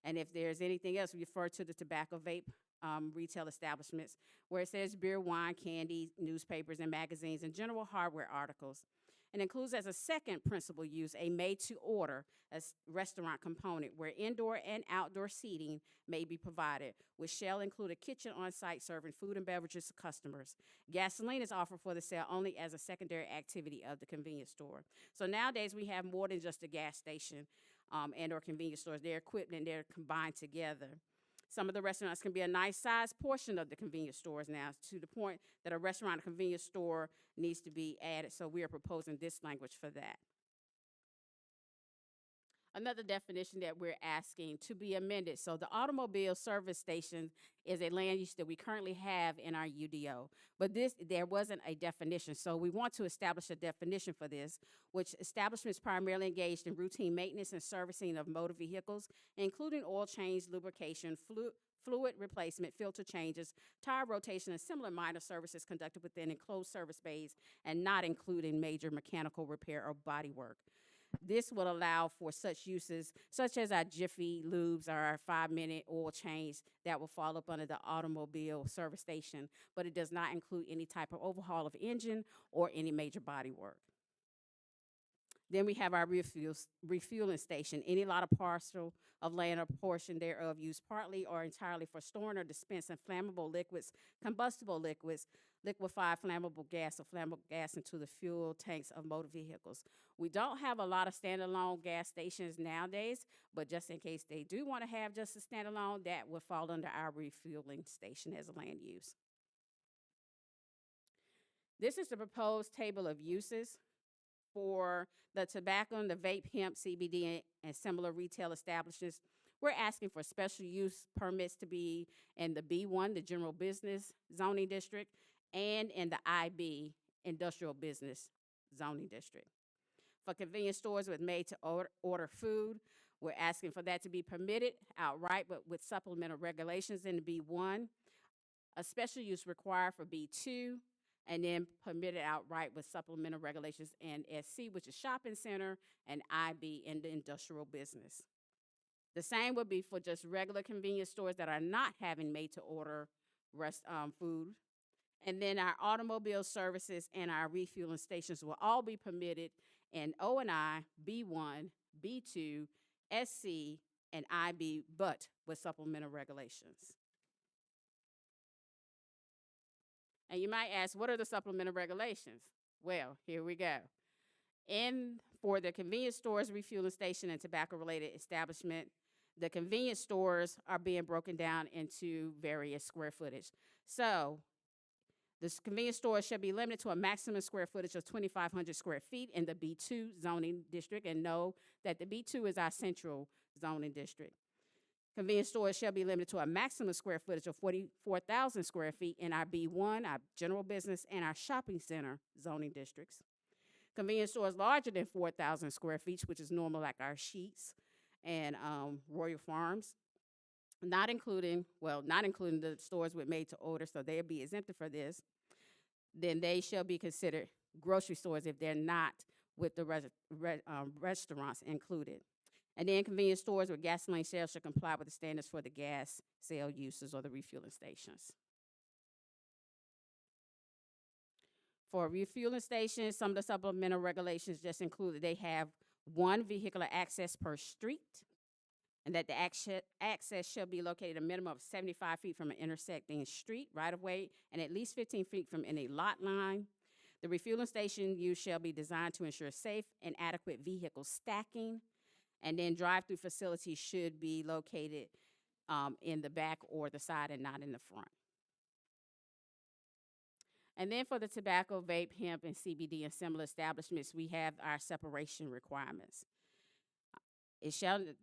And if there's anything else, we refer to the tobacco vape retail establishments, where it says beer, wine, candy, newspapers, and magazines, and general hardware articles. And includes as a second principal use a made-to-order restaurant component where indoor and outdoor seating may be provided, which shall include a kitchen on site serving food and beverages to customers. Gasoline is offered for the sale only as a secondary activity of the convenience store. So nowadays we have more than just a gas station and or convenience stores. They're equipped and they're combined together. Some of the restaurants can be a nice sized portion of the convenience stores now, to the point that a restaurant or convenience store needs to be added. So we are proposing this language for that. Another definition that we're asking to be amended. So the automobile service station is a land use that we currently have in our UDO, but there wasn't a definition. So we want to establish a definition for this, which establishments primarily engaged in routine maintenance and servicing of motor vehicles, including oil change, lubrication, fluid replacement, filter changes, tire rotation, and similar minor services conducted within enclosed service bays, and not including major mechanical repair or body work. This will allow for such uses, such as our Jiffy Lubes or our 5-minute oil change that will fall up under the automobile service station, but it does not include any type of overhaul of engine or any major body work. Then we have our refueling station. Any lot or parcel of land or portion thereof used partly or entirely for storing or dispensing flammable liquids, combustible liquids, liquefied flammable gas or flammable gas into the fuel tanks of motor vehicles. We don't have a lot of standalone gas stations nowadays, but just in case they do want to have just a standalone, that would fall under our refueling station as a land use. This is the proposed table of uses for the tobacco and the vape, hemp, CBD, and similar retail establishments. We're asking for special use permits to be in the B1, the general business zoning district, and in the IB, industrial business zoning district. For convenience stores with made-to-order food, we're asking for that to be permitted outright, but with supplemental regulations in the B1, a special use required for B2, and then permitted outright with supplemental regulations in SC, which is shopping center, and IB in the industrial business. The same would be for just regular convenience stores that are not having made-to-order food. And then our automobile services and our refueling stations will all be permitted in O&I, B1, B2, SC, and IB, but with supplemental regulations. And you might ask, what are the supplemental regulations? Well, here we go. For the convenience stores, refueling station, and tobacco-related establishment, the convenience stores are being broken down into various square footage. So, the convenience stores shall be limited to a maximum square footage of 2,500 square feet in the B2 zoning district, and know that the B2 is our central zoning district. Convenience stores shall be limited to a maximum square footage of 44,000 square feet in our B1, our general business, and our shopping center zoning districts. Convenience stores larger than 4,000 square feet, which is normal like our Sheets and Royal Farms, not including the stores with made to order, so they'll be exempted for this, then they shall be considered grocery stores if they're not with the restaurants included. And then convenience stores with gasoline sales should comply with the standards for the gas sale uses or the refueling stations. For refueling stations, some of the supplemental regulations just include that they have one vehicular access per street, and that the access shall be located a minimum of 75 feet from an intersecting street right-of-way and at least 15 feet from any lot line. The refueling station use shall be designed to ensure safe and adequate vehicle stacking. And then drive-through facilities should be located in the back or the side and not in the front. And then for the tobacco, vape, hemp, and CBD and similar establishments, we have our separation requirements.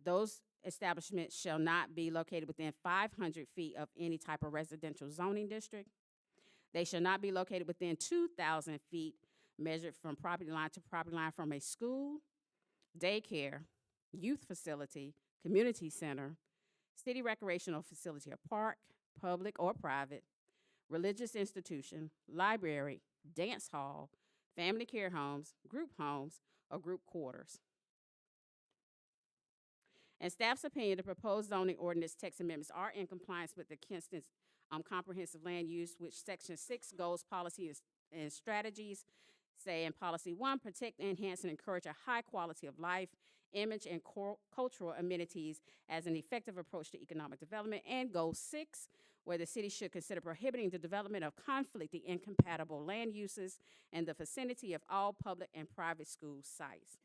Those establishments shall not be located within 500 feet of any type of residential zoning district. They shall not be located within 2,000 feet measured from property line to property line from a school, daycare, youth facility, community center, city recreational facility or park, public or private, religious institution, library, dance hall, family care homes, or group quarters. In staff's opinion, the proposed zoning ordinance text amendments are in compliance with the Kinston's comprehensive land use, which Section 6 goals, policies, and strategies say in Policy 1, protect, enhance, and encourage a high quality of life, image, and cultural amenities as an effective approach to economic development, and Goal 6, where the city should consider prohibiting the development of conflicting incompatible land uses in the vicinity of all public and private school sites.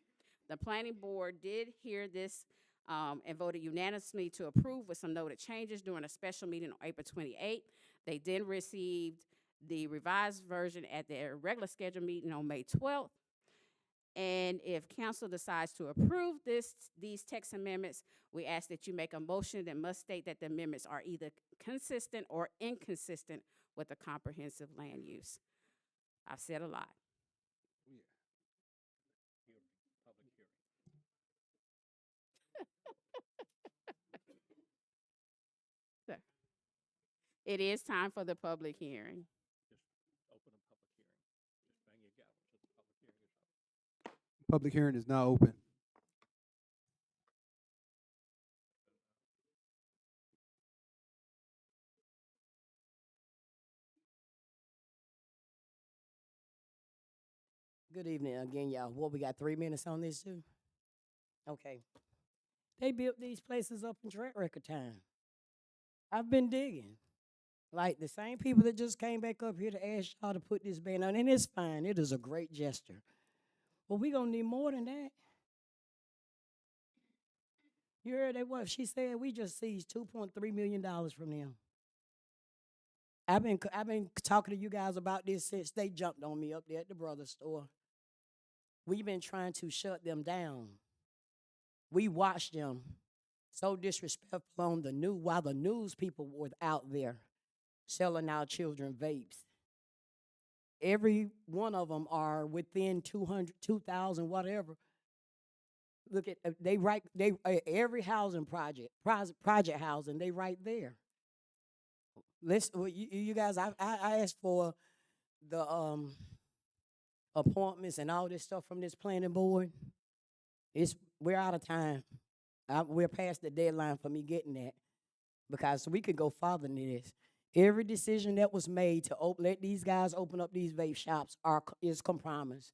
The planning board did hear this and voted unanimously to approve with some noted changes during a special meeting on April 28th. They then received the revised version at their regular scheduled meeting on May 12th. And if council decides to approve these text amendments, we ask that you make a motion that must state that the amendments are either consistent or inconsistent with the comprehensive land use. I've said a lot. So, it is time for the public hearing. Public hearing is now open. Good evening again, y'all. What, we got 3 minutes on this too? Okay. They built these places up in track record time. I've been digging. Like the same people that just came back up here to ask y'all to put this ban on, and it's fine. It is a great gesture. But we gonna need more than that. You heard that what she said? We just seized $2.3 million from them. I've been talking to you guys about this since they jumped on me up there at the brother store. We've been trying to shut them down. We watched them so disrespectful on the news while the news people were out there selling our children vapes. Every one of them are within 200, 2,000, whatever. Look at every housing project housing, they right there. You guys, I asked for the appointments and all this stuff from this planning board. We're out of time. We're past the deadline for me getting that because we could go farther than this. Every decision that was made to let these guys open up these vape shops is compromised.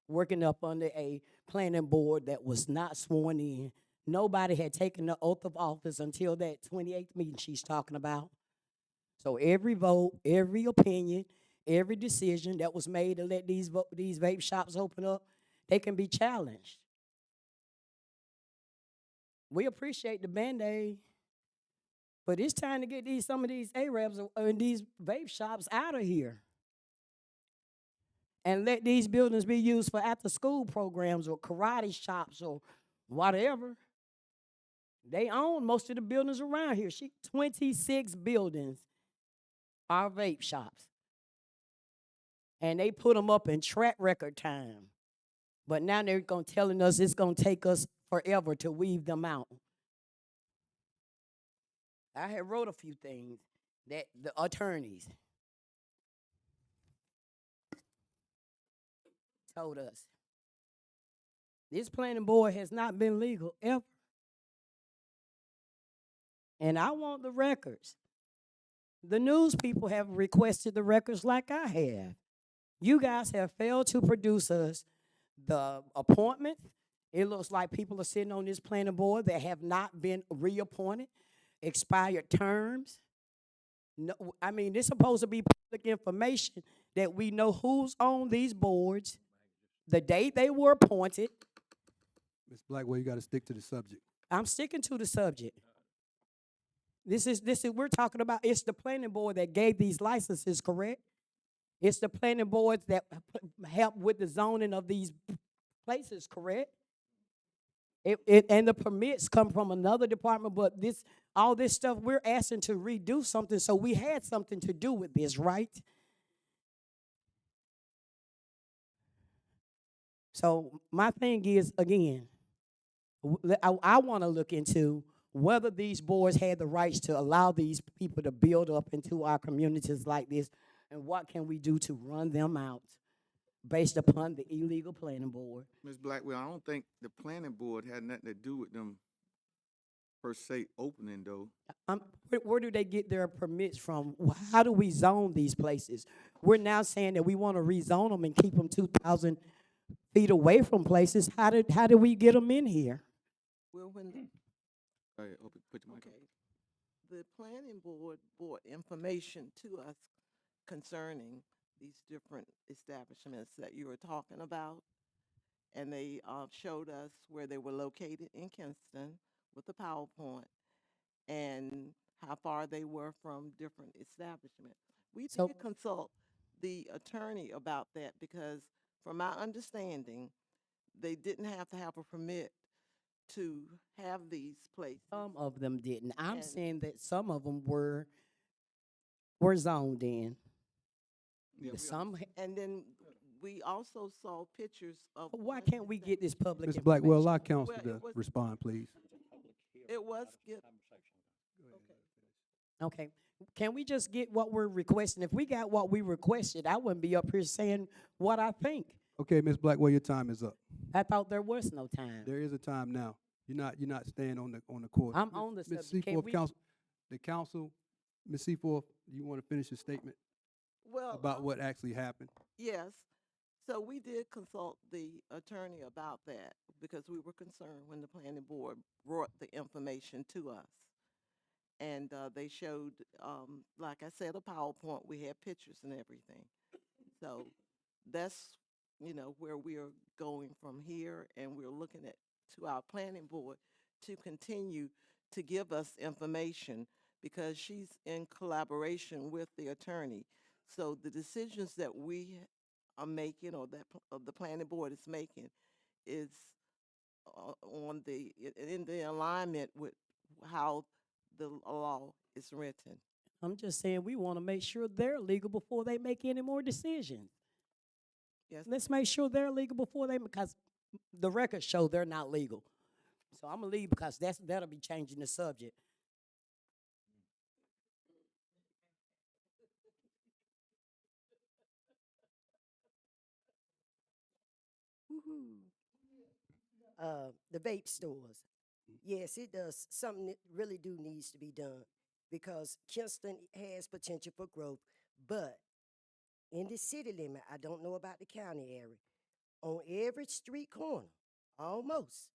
Working up under a planning board that was not sworn in. Nobody had taken the oath of office until that 28th meeting she's talking about. So every vote, every opinion, every decision that was made to let these vape shops open up, they can be challenged. We appreciate the Band-Aid, but it's time to get some of these Arabs and these vape shops out of here. And let these buildings be used for after-school programs or karate shops or whatever. They own most of the buildings around here. 26 buildings are vape shops. And they put them up in track record time. But now they're telling us it's going to take us forever to weave them out. I had wrote a few things that the attorneys told us. This planning board has not been legal ever. And I want the records. The news people have requested the records like I have. You guys have failed to produce us the appointment. It looks like people are sitting on this planning board that have not been reappointed, expired terms. No, I mean, it's supposed to be public information that we know who's on these boards, the date they were appointed. Ms. Blackwell, you got to stick to the subject. I'm sticking to the subject. This is we're talking about, it's the planning board that gave these licenses, correct? It's the planning boards that help with the zoning of these places, correct? And the permits come from another department, but all this stuff, we're asking to redo something, so we had something to do with this, right? So my thing is, again, I want to look into whether these boards had the rights to allow these people to build up into our communities like this, and what can we do to run them out based upon the illegal planning board. Ms. Blackwell, I don't think the planning board had nothing to do with them per se opening though. Where do they get their permits from? How do we zone these places? We're now saying that we want to rezone them and keep them 2,000 feet away from places. How did we get them in here? Well, when All right, put your mic on. okay, the planning board brought information to us concerning these different establishments that you were talking about, and they showed us where they were located in Kinston with the PowerPoint and how far they were from different establishments. We did consult the attorney about that because, from my understanding, they didn't have to have a permit to have these places. Some of them didn't. I'm saying that some of them were zoned in. Yeah, Some. And then we also saw pictures of. Why can't we get this public Ms. information? Blackwell, allow counsel Well, to it was- respond, please. It was good. Okay. Can we just get what we're requesting? If we got what we requested, I wouldn't be up here saying what I think. Okay, Ms. Blackwell, your time is up. I thought there was no time. There is a time now. You're not staying on the court. I'm on the Ms. subject. Can Seaforth, we- the council, Ms. Seaforth, you want to finish your statement Well, about what actually happened? yes. So we did consult the attorney about that because we were concerned when the planning board brought the information to us. And they showed, like I said, a PowerPoint. We had pictures and everything. So that's, where we are going from here. And we're looking at to our planning board to continue to give us information because she's in collaboration with the attorney. So the decisions that we are making or that the planning board is making is in the alignment with how the law is written. I'm just saying we want to make sure they're legal before they make any more decisions. Yes. Let's make sure they're legal before they, because the records show they're not legal. So I'm gonna leave because that'll be changing the subject. The vape stores. Yes, it does. Something that really do needs to be done because Kinston has potential for growth, but in the city limit, I don't know about the county area, on every street corner, almost,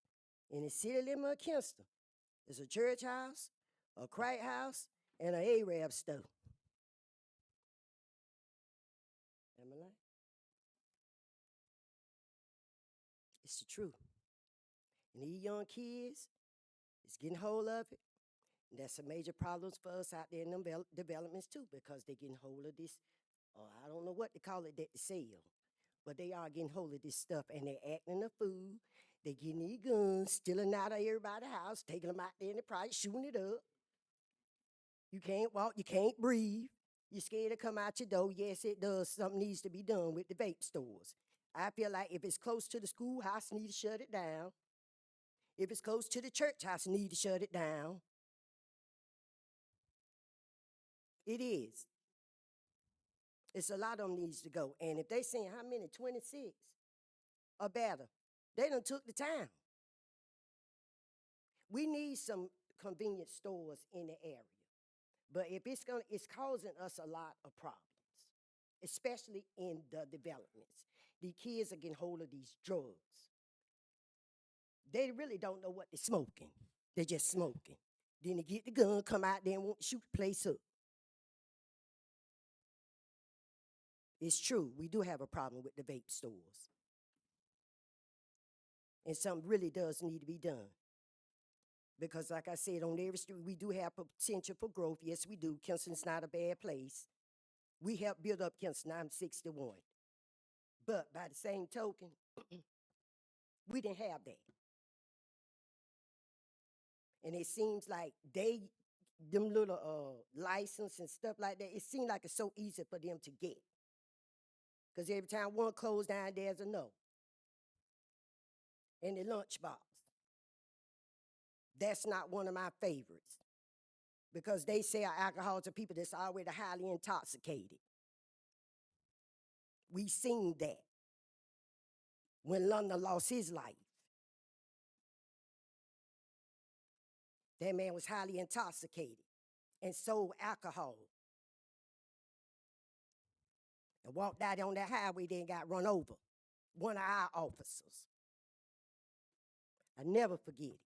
in the city limit of Kinston, there's a church house, a crack house, and an Arab store. Am I right? It's the truth. And these young kids is getting hold of it. And that's a major problem for us out there in them developments too, because they're getting hold of this, I don't know what to call it that they sell, but they are getting hold of this stuff and they're acting the fool. They getting these guns, stealing out of everybody's house, taking them out there in the price, shooting it up. You can't walk, you can't breathe. You're scared to come out your door. Yes, it does. Something needs to be done with the vape stores. I feel like if it's close to the schoolhouse, need to shut it down. If it's close to the church house, need to shut it down. It is. It's a lot of them needs to go. And if they saying how many, 26 or better, they done took the time. We need some convenience stores in the area. But if it's causing us a lot of problems, especially in the developments. The kids are getting hold of these drugs. They really don't know what they're smoking. They're just smoking. Then they get the gun, come out there and want to shoot the place up. It's true, we do have a problem with the vape stores. And something really does need to be done. Because like I said, on every street, we do have potential for growth. Yes, we do. Kinston's not a bad place. We helped build up Kinston. I'm 61. But by the same token, we didn't have that. And it seems like them little license and stuff like that, it seems like it's so easy for them to get. Because every time one closed down, there's another. And the lunchbox. That's not one of my favorites. Because they sell alcohol to people that's already highly intoxicated. We seen that when London lost his life. That man was highly intoxicated and sold alcohol. And walked out on that highway, then got run over. One of our officers. I never forget it.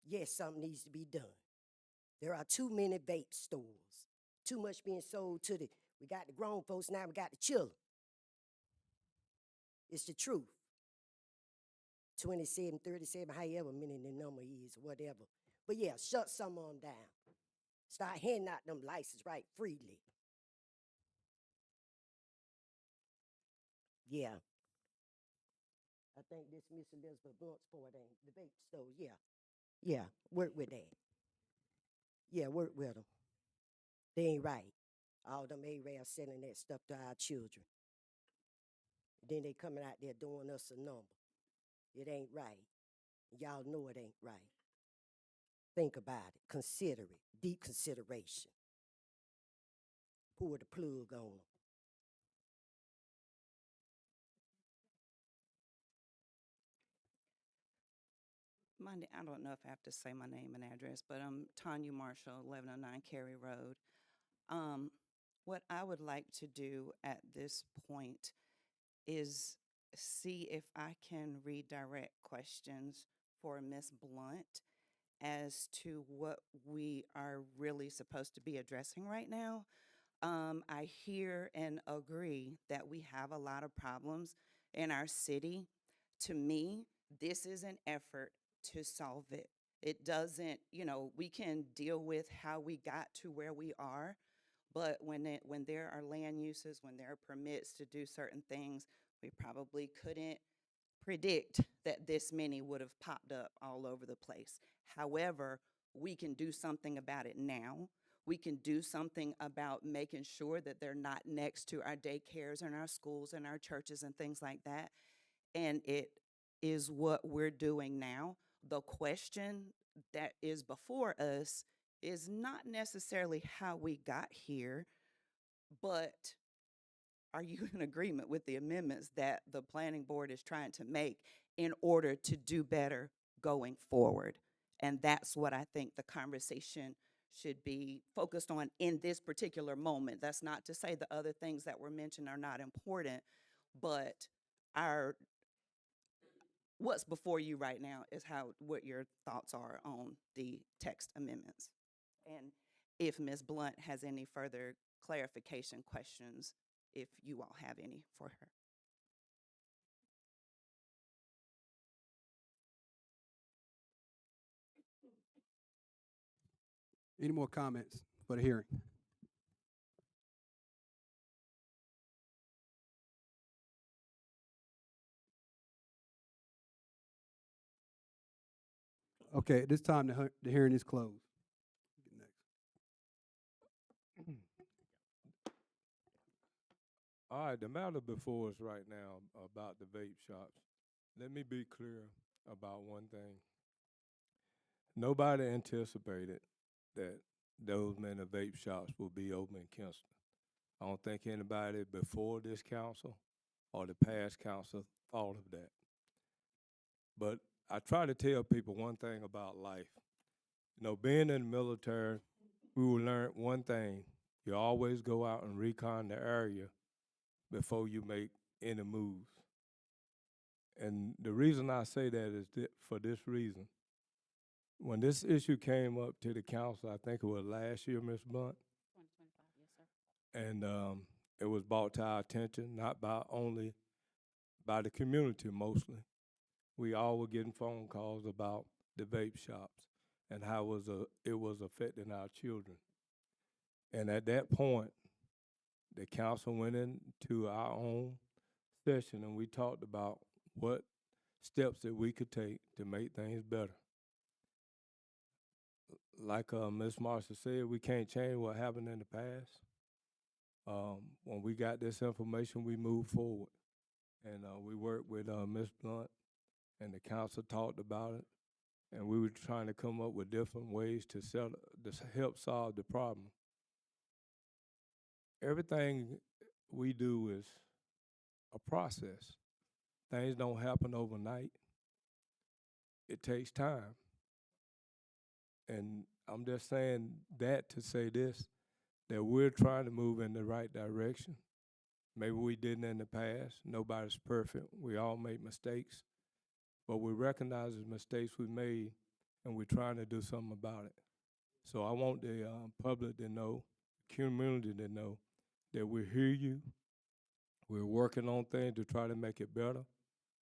Yes, something needs to be done. There are too many vape stores. Too much being sold to we got the grown folks, now we got the children. It's the truth. 27, 37, however many the number is, whatever. But yeah, shut some of them down. Start handing out them licenses right freely. Yeah. I think this Miss Elizabeth Blount's part ain't the vape store, yeah. Yeah, work with that. Yeah, work with them. They ain't right. All them Arabs selling that stuff to our children. Then they coming out there doing us a number. It ain't right. Y'all know it ain't right. Think about it. Consider it. Deep consideration. Pour the plug on them. I don't know if I have to say my name and address, but I'm Tanya Marshall, 1109 Cary Road. What I would like to do at this point is see if I can redirect questions for Ms. Blount as to what we are really supposed to be addressing right now. I hear and agree that we have a lot of problems in our city. To me, this is an effort to solve it. It doesn't, we can deal with how we got to where we are, but when there are land uses, when there are permits to do certain things, we probably couldn't predict that this many would have popped up all over the place. However, we can do something about it now. We can do something about making sure that they're not next to our daycares and our schools and our churches and things like that. And it is what we're doing now. The question that is before us is not necessarily how we got here, but are you in agreement with the amendments that the planning board is trying to make in order to do better going forward? And that's what I think the conversation should be focused on in this particular moment. That's not to say the other things that were mentioned are not important, but what's before you right now is what your thoughts are on the text amendments. And if Ms. Blount has any further clarification questions, if you all have any for her. Any more comments for the hearing? Okay, at this time, the hearing is closed. Next. All right, the matter before us right now about the vape shops, let me be clear about one thing. Nobody anticipated that those many vape shops will be open in Kinston. I don't think anybody before this council or the past council thought of that. But I try to tell people one thing about life. Being in the military, we will learn one thing. You always go out and recon the area before you make any moves. And the reason I say that is for this reason. When this issue came up to the council, I think it was last year, Ms. Blount. 2025, yes, sir. And it was brought to our attention, not only by the community mostly. We all were getting phone calls about the vape shops and how it was affecting our children. And at that point, the council went into our own session and we talked about what steps that we could take to make things better. Like Ms. Marshall said, we can't change what happened in the past. When we got this information, we moved forward. And we worked with Ms. Blount, and the council talked about it. And we were trying to come up with different ways to help solve the problem. Everything we do is a process. Things don't happen overnight. It takes time. And I'm just saying that to say this, that we're trying to move in the right direction. Maybe we didn't in the past. Nobody's perfect. We all make mistakes. But we recognize the mistakes we made, and we're trying to do something about it. So I want the public to know, community to know, that we hear you. We're working on things to try to make it better.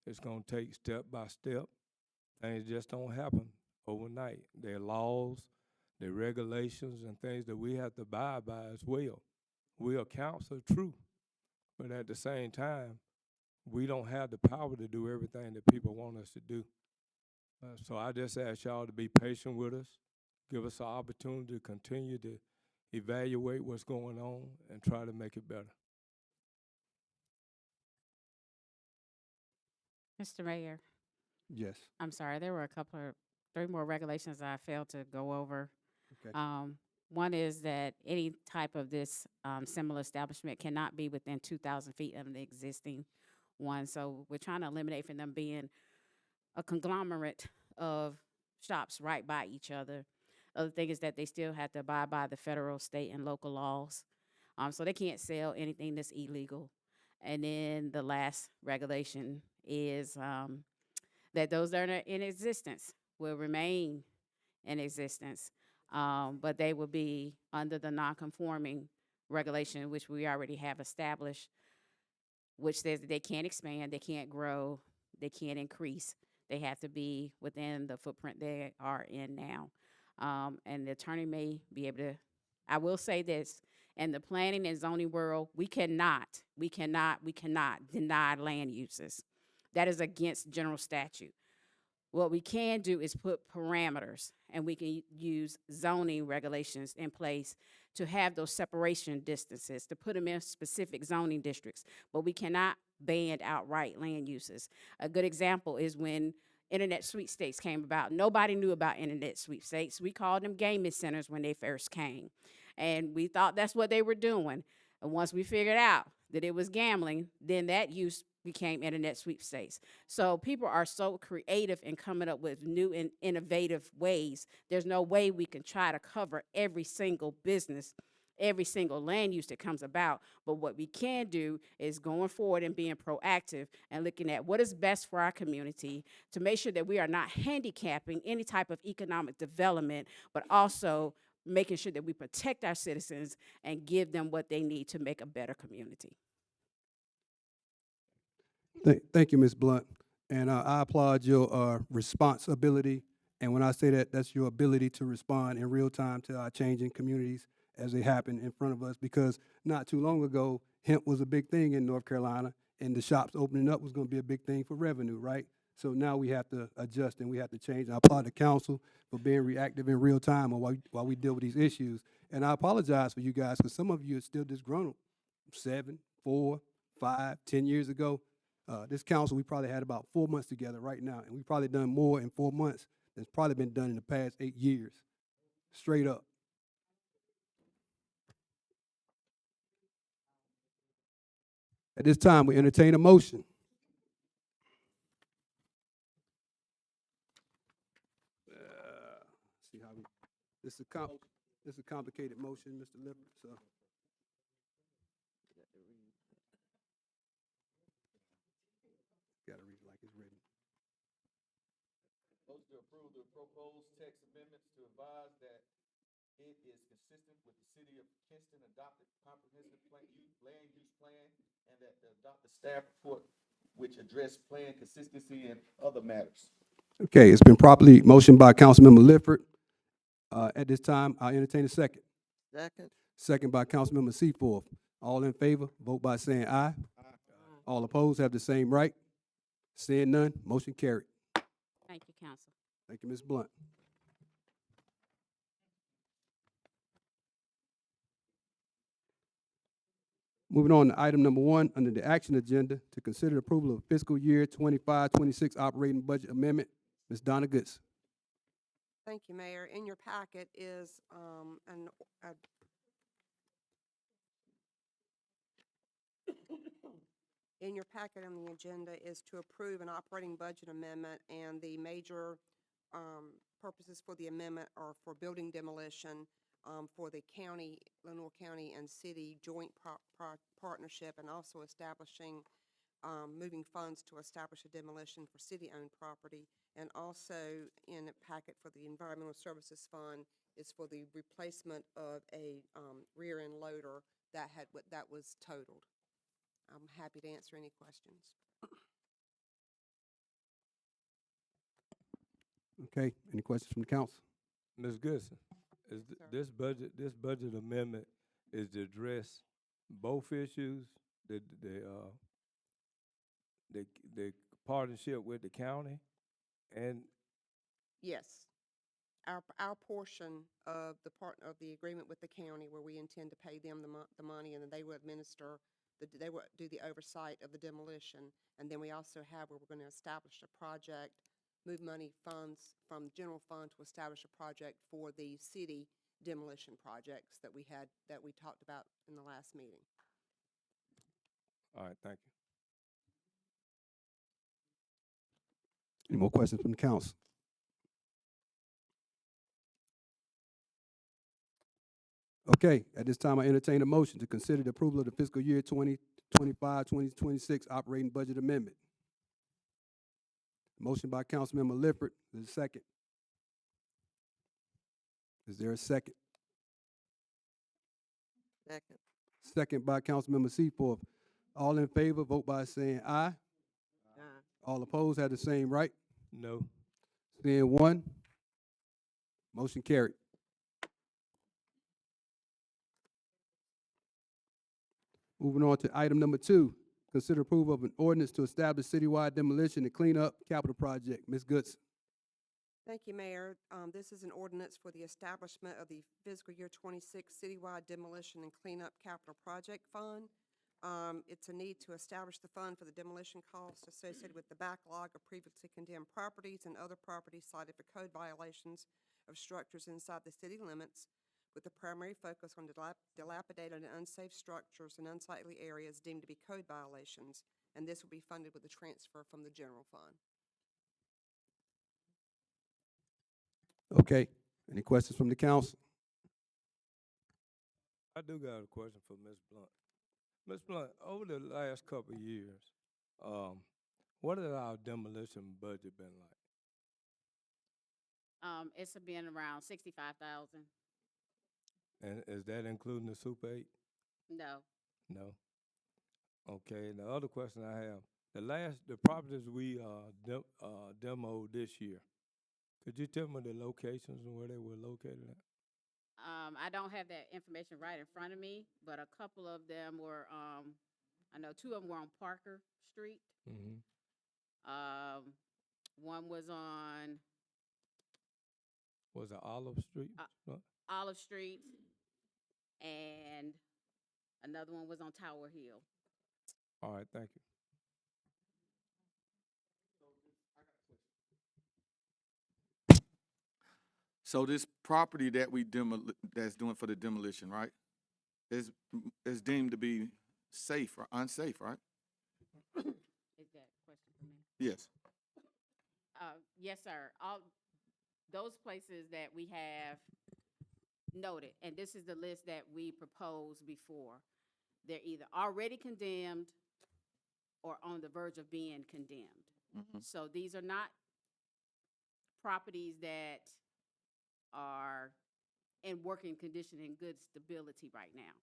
It's going to take step by step. Things just don't happen overnight. There are laws, there are regulations, and things that we have to abide by as well. We are counsel true, but at the same time, we don't have the power to do everything that people want us to do. So I just ask y'all to be patient with us, give us an opportunity to continue to evaluate what's going on and try to make it better. Mr. Mayor, Yes. I'm sorry, there were three more regulations I failed to go over. Okay. One is that any type of this similar establishment cannot be within 2,000 feet of the existing one. So we're trying to eliminate from them being a conglomerate of shops right by each other. Other thing is that they still have to abide by the federal, state, and local laws. So they can't sell anything that's illegal. And then the last regulation is that those that are in existence will remain in existence, but they will be under the non-conforming regulation, which we already have established, which says that they can't expand, they can't grow, they can't increase. They have to be within the footprint they are in now. And the attorney may be able to, I will say this, in the planning and zoning world, we cannot deny land uses. That is against general statute. What we can do is put parameters, and we can use zoning regulations in place to have those separation distances, to put them in specific zoning districts, but we cannot ban outright land uses. A good example is when internet sweepstakes came about. Nobody knew about internet sweepstakes. We called them gaming centers when they first came, and we thought that's what they were doing. And once we figured out that it was gambling, then that use became internet sweepstakes. So people are so creative in coming up with new and innovative ways. There's no way we can try to cover every single business, every single land use that comes about. But what we can do is going forward and being proactive and looking at what is best for our community to make sure that we are not handicapping any type of economic development, but also making sure that we protect our citizens and give them what they need to make a better community. Thank you, Ms. Blount. And I applaud your responsibility. And when I say that, that's your ability to respond in real time to our changing communities as they happen in front of us. Because not too long ago, hemp was a big thing in North Carolina, and the shops opening up was going to be a big thing for revenue, right? So now we have to adjust and we have to change. I applaud the council for being reactive in real time while we deal with these issues. And I apologize for you guys, because some of you are still disgruntled. 7, 4, 5, 10 years ago. This council, we probably had about 4 months together right now, and we've probably done more in 4 months than's probably been done in the past 8 years. Straight up. At this time, we entertain a motion. See how we, this is a complicated motion, Mr. Lippert, so. Gotta read it like it's written. Motion to approve the proposed text amendments to advise that it is consistent with the city of Kinston adopted comprehensive land use plan, and that the adopted staff report which address plan consistency and other matters. Okay, it's been properly motioned by Councilmember Lifford. At this time, I'll entertain a second. Second. Second by Councilmember Seaforth. All in favor, vote by saying aye. All opposed have the same right. Seeing none, motion carried. Thank you, Council. Thank you, Ms. Blount. Moving on to item number 1 under the action agenda, to consider the approval of fiscal year 25-26 operating budget amendment. Ms. Donna Goodson. Thank you, Mayor. In your packet is in your packet on the agenda is to approve an operating budget amendment, and the major purposes for the amendment are for building demolition for the county, Lenoir County and city joint partnership, and also establishing, moving funds to establish a demolition for city-owned property. And also in the packet for the Environmental Services Fund is for the replacement of a rear end loader that was totaled. I'm happy to answer any questions. Okay, any questions from the council? Ms. Goodson, is this budget amendment is to address both issues, the partnership with the county and? Yes. Our portion of the agreement with the county, where we intend to pay them the money, and then they will administer, they will do the oversight of the demolition. And then we also have where we're going to establish a project, move money funds from the general fund to establish a project for the city demolition projects that we talked about in the last meeting. All right, thank you. Any more questions from the council? Okay, at this time, I entertain a motion to consider the approval of the fiscal year 2025-2026 operating budget amendment. Motion by Councilmember Lifford, there's a second. Is there a second? Second. Second by Councilmember Seaforth. All in favor, vote by saying aye. All opposed have the same right. No. Seeing one, motion carried. Moving on to item number 2, consider approval of an ordinance to establish citywide demolition and cleanup capital project. Ms. Goodson. Thank you, Mayor. This is an ordinance for the establishment of the fiscal year 26 citywide demolition and cleanup capital project fund. It's a need to establish the fund for the demolition costs associated with the backlog of previously condemned properties and other properties cited for code violations of structures inside the city limits, with the primary focus on dilapidated and unsafe structures and unsightly areas deemed to be code violations, and this will be funded with a transfer from the general fund. Okay, any questions from the council? I do got a question for Ms. Blount. Ms. Blount, over the last couple of years, what has our demolition budget been like? It's been around 65,000. And is that including the Super 8? No. No. Okay, and the other question I have, the properties we demoed this year, could you tell me the locations and where they were located at? I don't have that information right in front of me, but a couple of them were, I know 2 of them were on Parker Street. Mm-hmm. One was on Was it Olive Street? Olive Street, and another one was on Tower Hill. All right, thank you. So this property that that's doing for the demolition, right, is deemed to be safe or unsafe, right? Is that a question for me? Yes. Yes, sir. All those places that we have noted, and this is the list that we proposed before, they're either already condemned or on the verge of being condemned. Mm-hmm. So these are not properties that are in working condition and good stability right now.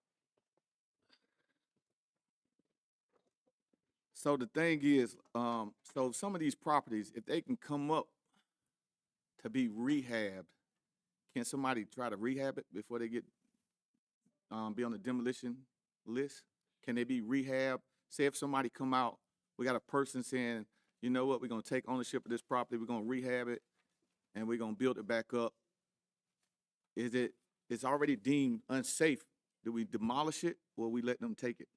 So the thing is, so some of these properties, if they can come up to be rehabbed, can somebody try to rehab it before they get be on the demolition list? Can they be rehabbed? Say if somebody come out, we got a person saying, you know what, we're gonna take ownership of this property, we're gonna rehab it, and we're gonna build it back up. It's already deemed unsafe. Do we demolish it or we let them take it?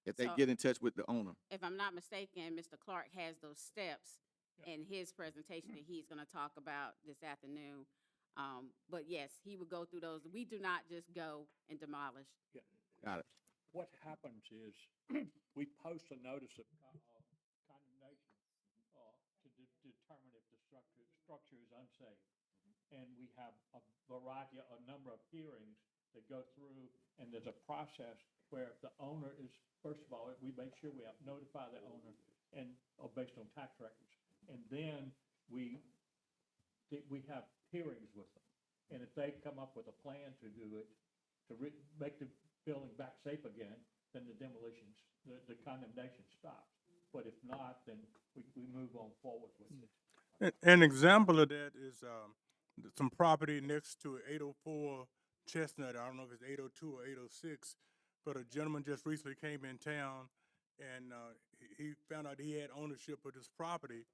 If they So- get in touch with the owner. If I'm not mistaken, Mr. Clark has those steps in his presentation that he's going to talk about this afternoon. But yes, he would go through those. We do not just go and demolish. Got it. What happens is we post a notice of condemnation to determine if the structure is unsafe. And we have a number of hearings that go through, and there's a process where if the owner is, first of all, we make sure we notify the owner and based on tax records. And then we have hearings with them. And if they come up with a plan to do it, to make the building back safe again, then the demolitions, the condemnation stops. But if not, then we move on forward with it. An example of that is some property next to 804 Chestnut. I don't know if it's 802 or 806, but a gentleman just recently came in town, and he found out he had ownership of this property,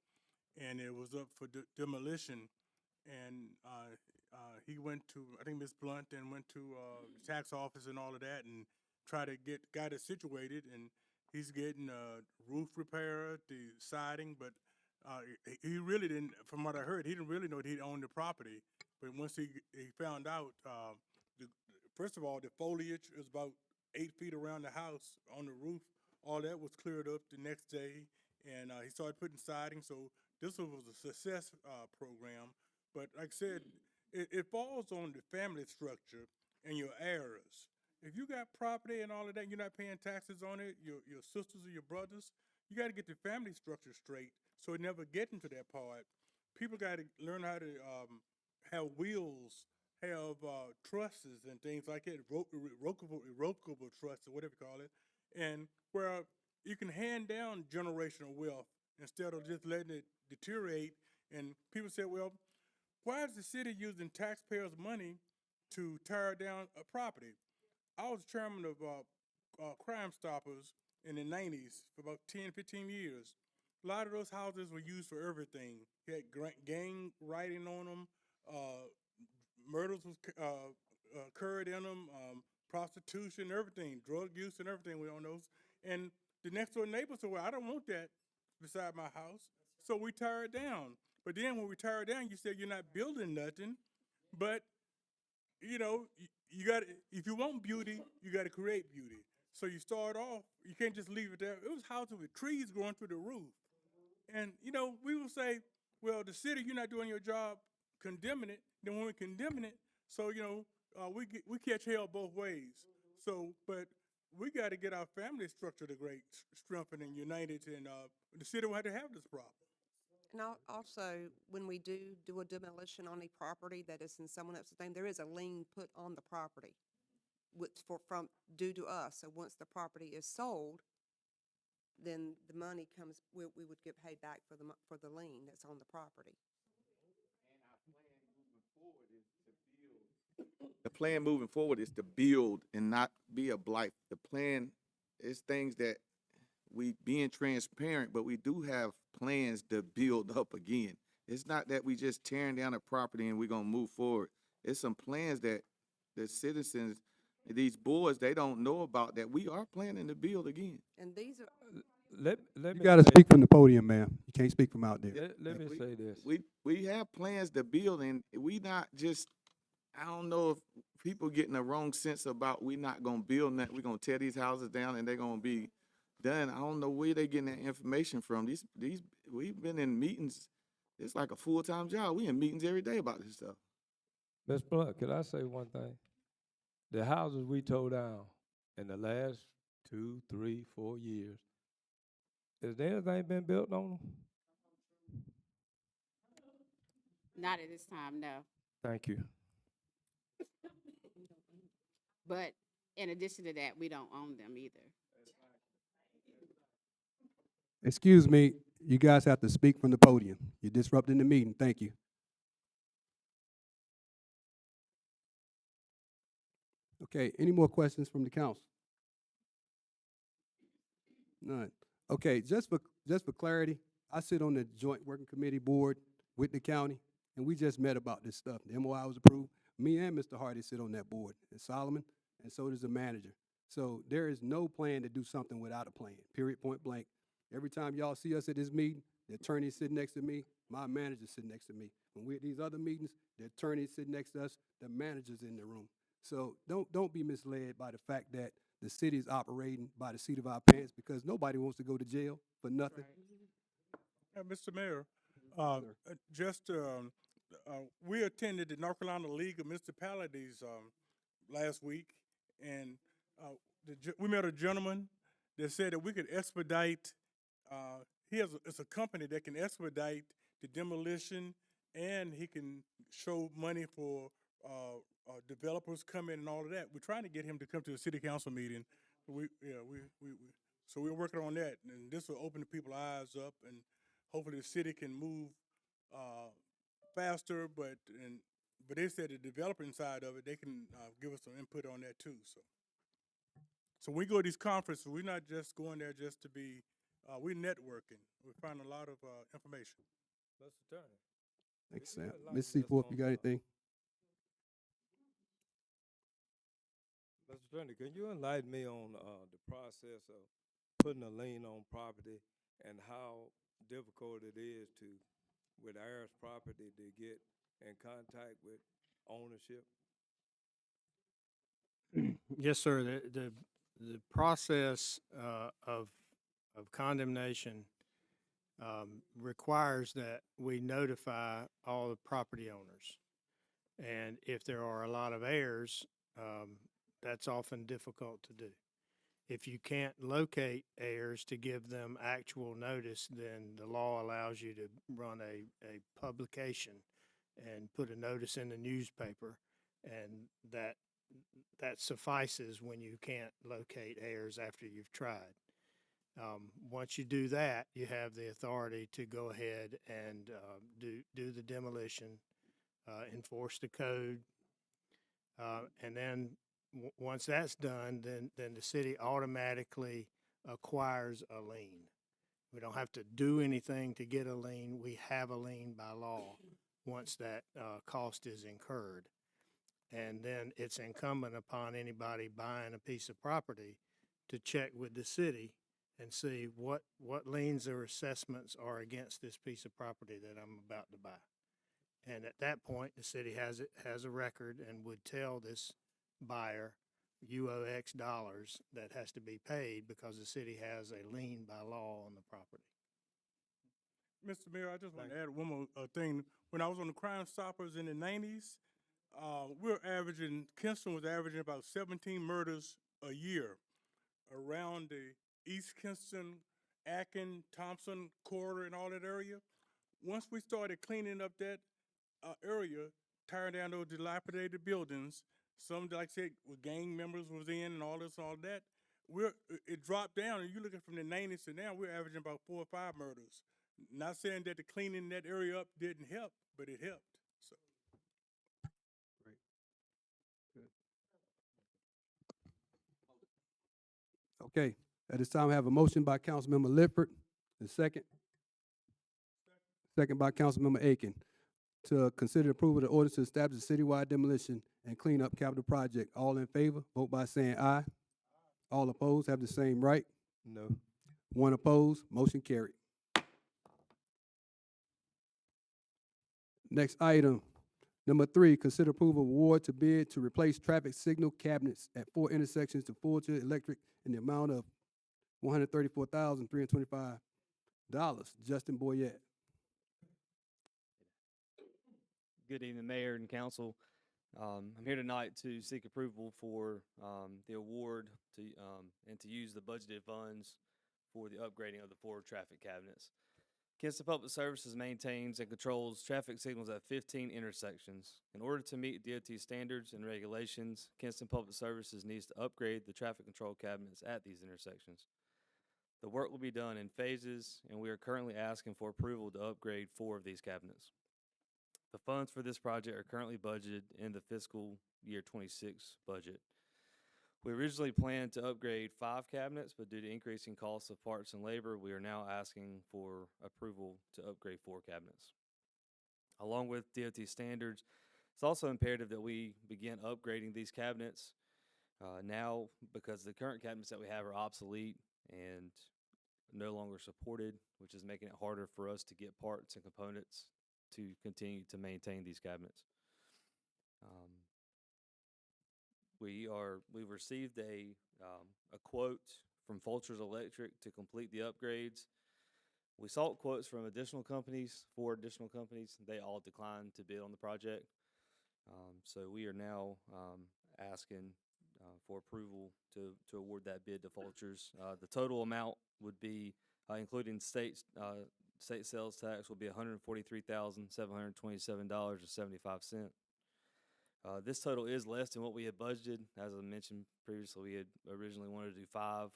and it was up for demolition. And he went to, I think Ms. Blount, and went to the tax office and all of that, and got it situated, and he's getting roof repair, the siding, but he really didn't, from what I heard, he didn't really know that he owned the property. But once he found out, first of all, the foliage is about 8 feet around the house on the roof. All that was cleared up the next day, and he started putting siding. So this was a success program. But like I said, it falls on the family structure, and your heirs. If you got property and all of that, you're not paying taxes on it, your sisters or your brothers, you got to get the family structure straight so it never get into that part. People got to learn how to have wills, have trusts and things like that, irrevocable trusts or whatever you call it, and where you can hand down generational wealth instead of just letting it deteriorate. And people say, well, why is the city using taxpayers' money to tear down a property? I was chairman of Crime Stoppers in the 90s for about 10, 15 years. A lot of those houses were used for everything. You had gang writing on them, murders was occurred in them, prostitution, everything, drug use and everything we on those. And the next door neighbor said, well, I don't want that beside my house. So we tear it down. But then when we tear it down, you said you're not building nothing. But, you know, you got if you want beauty, you got to create beauty. So you start off, you can't just leave it there. It was houses with trees growing through the roof. And, you know, we will say, well, the city, you're not doing your job condemning it. Then when we're condemning it, so, you know, we catch hell both ways. So, but we got to get our family structure to great strengthened and united, and the city will have to have this problem. And also, when we do a demolition on a property that is in someone else's name, there is a lien put on the property, which from due to us. So once the property is sold, then the money comes. We would get paid back for the lien that's on the property. The plan moving forward is to build and not be a blight. The plan is things that we being transparent, but we do have plans to build up again. It's not that we just tearing down a property and we're gonna move forward. It's some plans that the citizens, these boards, they don't know about, that we are planning to build again. And these are Let You me got to say- speak from the podium, ma'am. You can't speak from out there. Let me say this. We have plans to build, and we not just, I don't know if people getting the wrong sense about we not gonna build nothing. We're gonna tear these houses down and they're gonna be done. I don't know where they getting that information from. These we've been in meetings. It's like a full-time job. We in meetings every day about this stuff. Ms. Blount, could I say one thing? The houses we tore down in the last 2, 3, 4 years, has anything been built on them? Not at this time, no. Thank you. But in addition to that, we don't own them either. Excuse me, you guys have to speak from the podium. You're disrupting the meeting. Thank you. Okay, any more questions from the council? None. Okay, just for clarity, I sit on the Joint Working Committee board with the county, and we just met about this stuff. The MOI was approved. Me and Mr. Hardy sit on that board, and Solomon, and so does the manager. So there is no plan to do something without a plan, period, point blank. Every time y'all see us at this meeting, the attorney's sitting next to me, my manager's sitting next to me. When we're at these other meetings, the attorney's sitting next to us, the manager's in the room. So don't be misled by the fact that the city's operating by the seat of our pants, because nobody wants to go to jail for nothing. Mr. Mayor, we attended the North Carolina League of Municipalities last week, and we met a gentleman that said that we could expedite. It's a company that can expedite the demolition, and he can show money for developers come in and all of that. We're trying to get him to come to the city council meeting. So we're working on that, and this will open the people's eyes up, and hopefully the city can move faster. But they said the developing side of it, they can give us some input on that too. So when we go to these conferences, we're not just going there just to be. We're networking. We find a lot of information. Mr. Attorney. Thanks, Sam. Ms. Seaforth, you got anything? Mr. Attorney, can you enlighten me on the process of putting a lien on property and how difficult it is to, with heirs property, to get in contact with ownership? Yes, sir. The process of condemnation requires that we notify all the property owners. And if there are a lot of heirs, that's often difficult to do. If you can't locate heirs to give them actual notice, then the law allows you to run a publication and put a notice in the newspaper, and that suffices when you can't locate heirs after you've tried. Once you do that, you have the authority to go ahead and do the demolition, enforce the code, and then once that's done, then the city automatically acquires a lien. We don't have to do anything to get a lien. We have a lien by law once that cost is incurred. And then it's incumbent upon anybody buying a piece of property to check with the city and see what liens or assessments are against this piece of property that I'm about to buy. And at that point, the city has a record and would tell this buyer, you owe X dollars that has to be paid because the city has a lien by law on the property. Mr. Mayor, I just want to add one more thing. When I was on the Crime Stoppers in the 90s, Kinston was averaging about 17 murders a year around the East Kinston, Akin, Thompson corridor and all that area. Once we started cleaning up that area, tearing down those dilapidated buildings, some, like I said, with gang members was in and all this, all that, it dropped down. And you look at from the 90s to now, we're averaging about 4 or 5 murders. Not saying that the cleaning that area up didn't help, but it helped. So. Great. Good. Okay, at this time, I have a motion by Councilmember Lippert, and second by Councilmember Aiken, to consider approval of the ordinance to establish a citywide demolition and cleanup capital project. All in favor, vote by saying aye. All opposed have the same right. No. One opposed, motion carried. Next item, number 3, consider approval of award to bid to replace traffic signal cabinets at 4 intersections to Fulcher Electric in the amount of $134,325. Justin Boyette. Good evening, Mayor and Council. I'm here tonight to seek approval for the award and to use the budgeted funds for the upgrading of the 4 traffic cabinets. Kinston Public Services maintains and controls traffic signals at 15 intersections. In order to meet DOT standards and regulations, Kinston Public Services needs to upgrade the traffic control cabinets at these intersections. The work will be done in phases, and we are currently asking for approval to upgrade 4 of these cabinets. The funds for this project are currently budgeted in the fiscal year 26 budget. We originally planned to upgrade 5 cabinets, but due to increasing costs of parts and labor, we are now asking for approval to upgrade 4 cabinets. Along with DOT standards, it's also imperative that we begin upgrading these cabinets now, because the current cabinets that we have are obsolete and no longer supported, which is making it harder for us to get parts and components to continue to maintain these cabinets. We've received a quote from Fulcher's Electric to complete the upgrades. We sought quotes from 4 additional companies. They all declined to bid on the project. So we are now asking for approval to award that bid to Fulcher's. The total amount would be, including state sales tax, will be $143,727.75. This total is less than what we had budgeted. As I mentioned previously, we had originally wanted to do 5,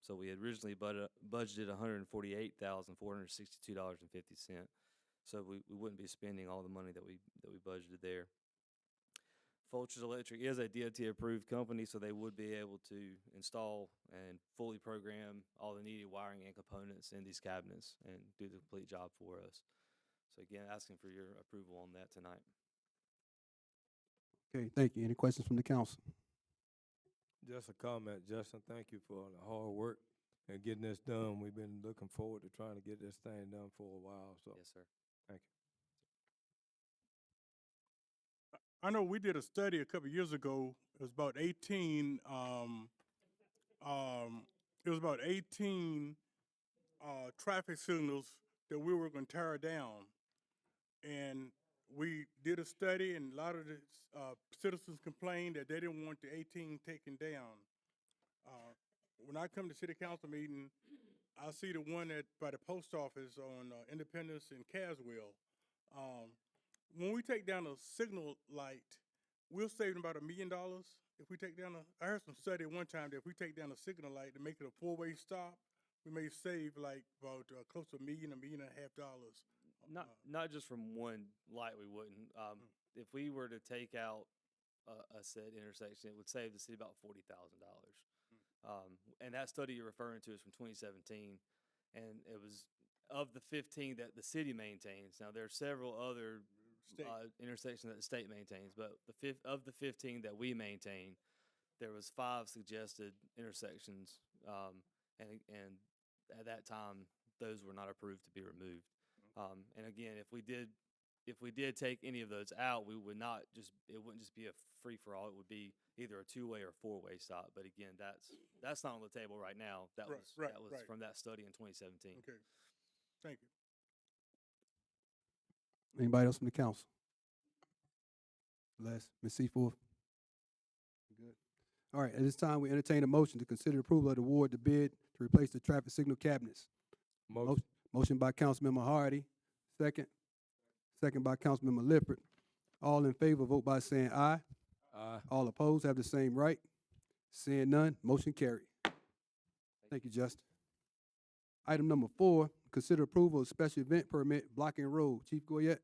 so we had originally budgeted $148,462.50. So we wouldn't be spending all the money that we budgeted there. Fulcher's Electric is a DOT-approved company, so they would be able to install and fully program all the needed wiring and components in these cabinets and do the complete job for us. So again, asking for your approval on that tonight. Okay, thank you. Any questions from the council? Just a comment, Justin. Thank you for the hard work and getting this done. We've been looking forward to trying to get this thing done for a while. So yes, sir. Thank you. I know we did a study a couple of years ago. It was about 18. Traffic signals that we were going to tear down, and we did a study, and a lot of the citizens complained that they didn't want the 18 taken down. When I come to city council meeting, I see the one by the post office on Independence and Caswell. When we take down a signal light, we'll save about $1 million if we take down I heard some study one time that if we take down a signal light to make it a four-way stop, we may save like about close to $1 million and a half dollars. Not just from one light, we wouldn't. If we were to take out a said intersection, it would save the city about $40,000. And that study you're referring to is from 2017, and it was of the 15 that the city maintains. Now there are several other intersections that the state maintains, but of the 15 that we maintain, there was 5 suggested intersections, and at that time those were not approved to be removed. And again, if we did take any of those out, it wouldn't just be a free for all. It would be either a 2-way or 4-way stop. But again, that's not on the table right now. That was from that study in 2017. Okay, thank you. Anybody else from the council? Les, Ms. Seaforth? Good. All right, at this time, we entertain a motion to consider approval of the award to bid to replace the traffic signal cabinets. Motion by Councilmember Hardy, second. Second by Councilmember Lippert. All in favor, vote by saying aye. Aye. All opposed have the same right. Seeing none, motion carried. Thank you, Justin. Item number 4, consider approval of special event permit blocking road. Chief Goyette.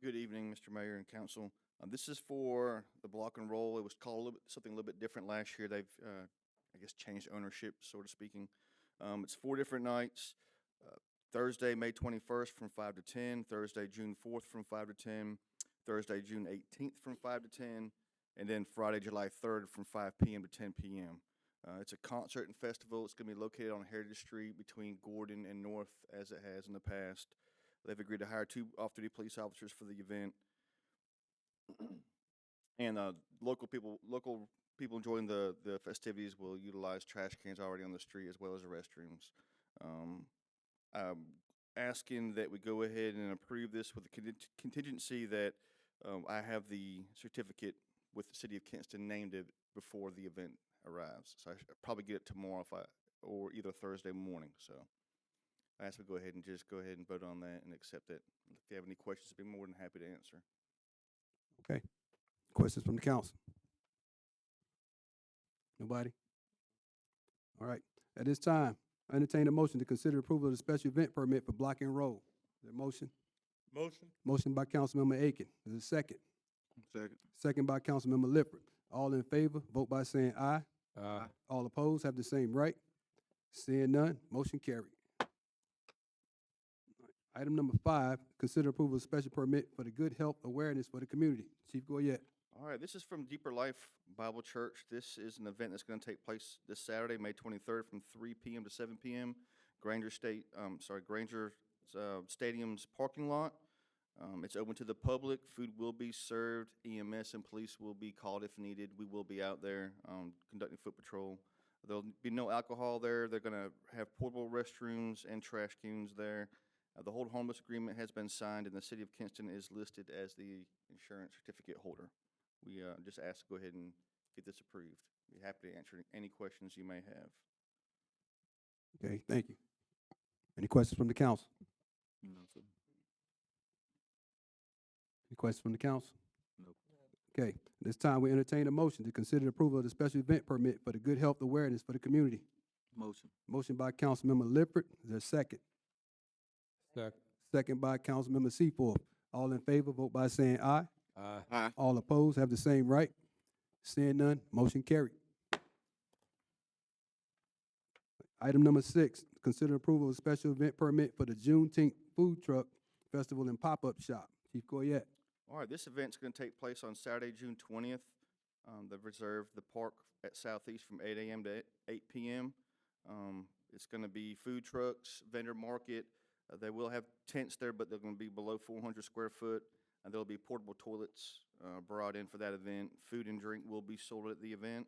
Good evening, Mr. Mayor and Council. This is for the block and roll. It was called something a little bit different last year. They've, I guess, changed ownership, sort of speaking. It's 4 different nights. Thursday, May 21st from 5 to 10, Thursday, June 4th from 5 to 10, Thursday, June 18th from 5 to 10, and then Friday, July 3rd from 5 p.m. to 10 p.m. It's a concert and festival. It's going to be located on Heritage Street between Gordon and North, as it has in the past. They've agreed to hire 2 off-duty police officers for the event. And local people enjoying the festivities will utilize trash cans already on the street as well as the restrooms. I'm asking that we go ahead and approve this with the contingency that I have the certificate with the city of Kinston named it before the event arrives. So I should probably get it tomorrow or either Thursday morning. So I ask we go ahead and vote on that and accept it. If you have any questions, I'd be more than happy to answer. Okay. Questions from the council? Nobody? All right. At this time, I entertain a motion to consider approval of the special event permit for block and roll. Is there a motion? Motion. Motion by Councilmember Aiken. Is there a second? Second. Second by Councilmember Lippert. All in favor, vote by saying aye. Aye. All opposed have the same right. Seeing none, motion carried. Item number 5, consider approval of special permit for the good health awareness for the community. Chief Goyette. All right, this is from Deeper Life Bible Church. This is an event that's going to take place this Saturday, May 23rd, from 3 p.m. to 7 p.m. Granger Stadium's parking lot. It's open to the public. Food will be served. EMS and police will be called if needed. We will be out there conducting foot patrol. There'll be no alcohol there. They're going to have portable restrooms and trash cans there. The hold harmless agreement has been signed, and the city of Kinston is listed as the insurance certificate holder. We just ask to go ahead and get this approved. Be happy to answer any questions you may have. Okay, thank you. Any questions from the council? No, sir. Any questions from the council? Nope. Okay, at this time, we entertain a motion to consider the approval of the special event permit for the good health awareness for the community. Motion. Motion by Councilmember Lippert. Is there a second? Second. Second by Councilmember Seaforth. All in favor, vote by saying aye. Aye. Aye. All opposed have the same right. Seeing none, motion carried. Item number 6, consider approval of special event permit for the Juneteenth Food Truck Festival and Pop-Up Shop. Chief Goyette. All right, this event's going to take place on Saturday, June 20th. They've reserved the park at Southeast from 8 a.m. to 8 p.m. It's going to be food trucks, vendor market. They will have tents there, but they're going to be below 400 square foot. And there'll be portable toilets brought in for that event. Food and drink will be sold at the event,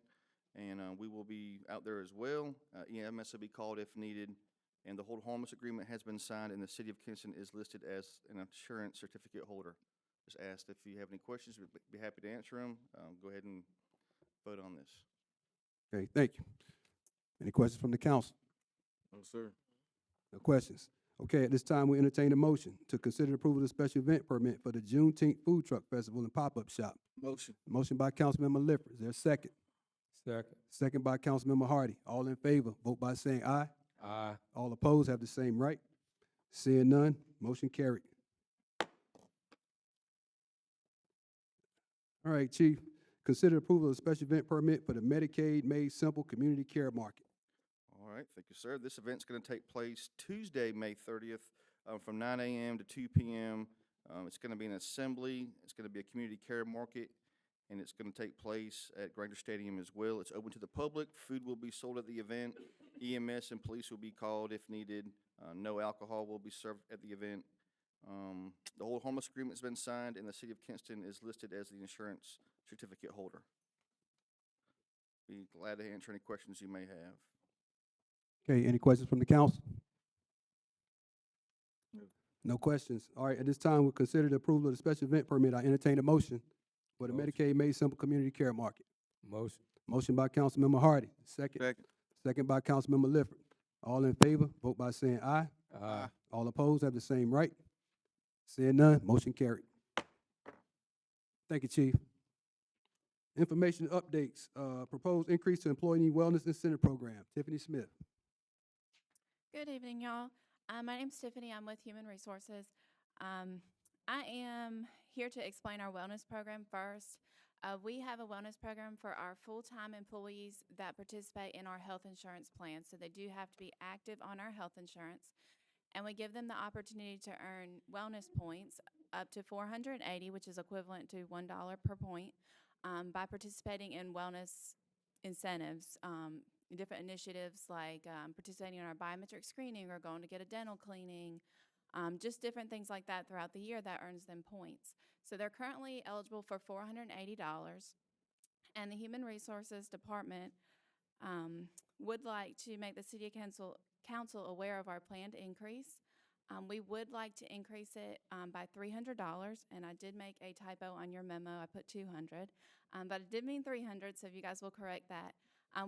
and we will be out there as well. EMS will be called if needed, And the hold harmless agreement has been signed, and the city of Kinston is listed as an insurance certificate holder. Just asked if you have any questions, we'd be happy to answer them. Go ahead and vote on this. Okay, thank you. Any questions from the council? No, sir. No questions. Okay, at this time, we entertain a motion to consider the approval of the special event permit for the Juneteenth Food Truck Festival and Pop-Up Shop. Motion. Motion by Councilmember Lifford. Is there a second? Second. Second by Councilmember Hardy. All in favor, vote by saying aye. Aye. All opposed have the same right. Seeing none, motion carried. All right, Chief, consider approval of a special event permit for the Medicaid Made Simple Community Care Market. All right, thank you, sir. This event's going to take place Tuesday, May 30th, from 9 a.m. to 2 p.m. It's going to be an assembly. It's going to be a community care market, and it's going to take place at Granger Stadium as well. It's open to the public. Food will be sold at the event. EMS and police will be called if needed. No alcohol will be served at the event. The whole harmless agreement's been signed, and the city of Kinston is listed as the insurance certificate holder. Be glad to answer any questions you may have. Okay, any questions from the council? No questions. All right, at this time, we'll consider the approval of the special event permit. I entertain a motion for the Medicaid Made Simple Community Care Market. Motion. Motion by Councilmember Hardy. Second. Second. Second by Councilmember Lifford. All in favor, vote by saying aye. Aye. All opposed have the same right. Seeing none, motion carried. Thank you, Chief. Information updates, proposed increase to Employee Wellness Incentive Program. Tiffany Smith. Good evening, y'all. My name's Tiffany. I'm with Human Resources. I am here to explain our wellness program first. We have a wellness program for our full-time employees that participate in our health insurance plan. So they do have to be active on our health insurance. And we give them the opportunity to earn wellness points up to 480, which is equivalent to $1 per point, by participating in wellness incentives, different initiatives like participating in our biometric screening or going to get a dental cleaning, just different things like that throughout the year that earns them points. So they're currently eligible for $480, and the Human Resources Department would like to make the City Council aware of our planned increase. We would like to increase it by $300, and I did make a typo on your memo. I put 200, but it did mean 300, so if you guys will correct that.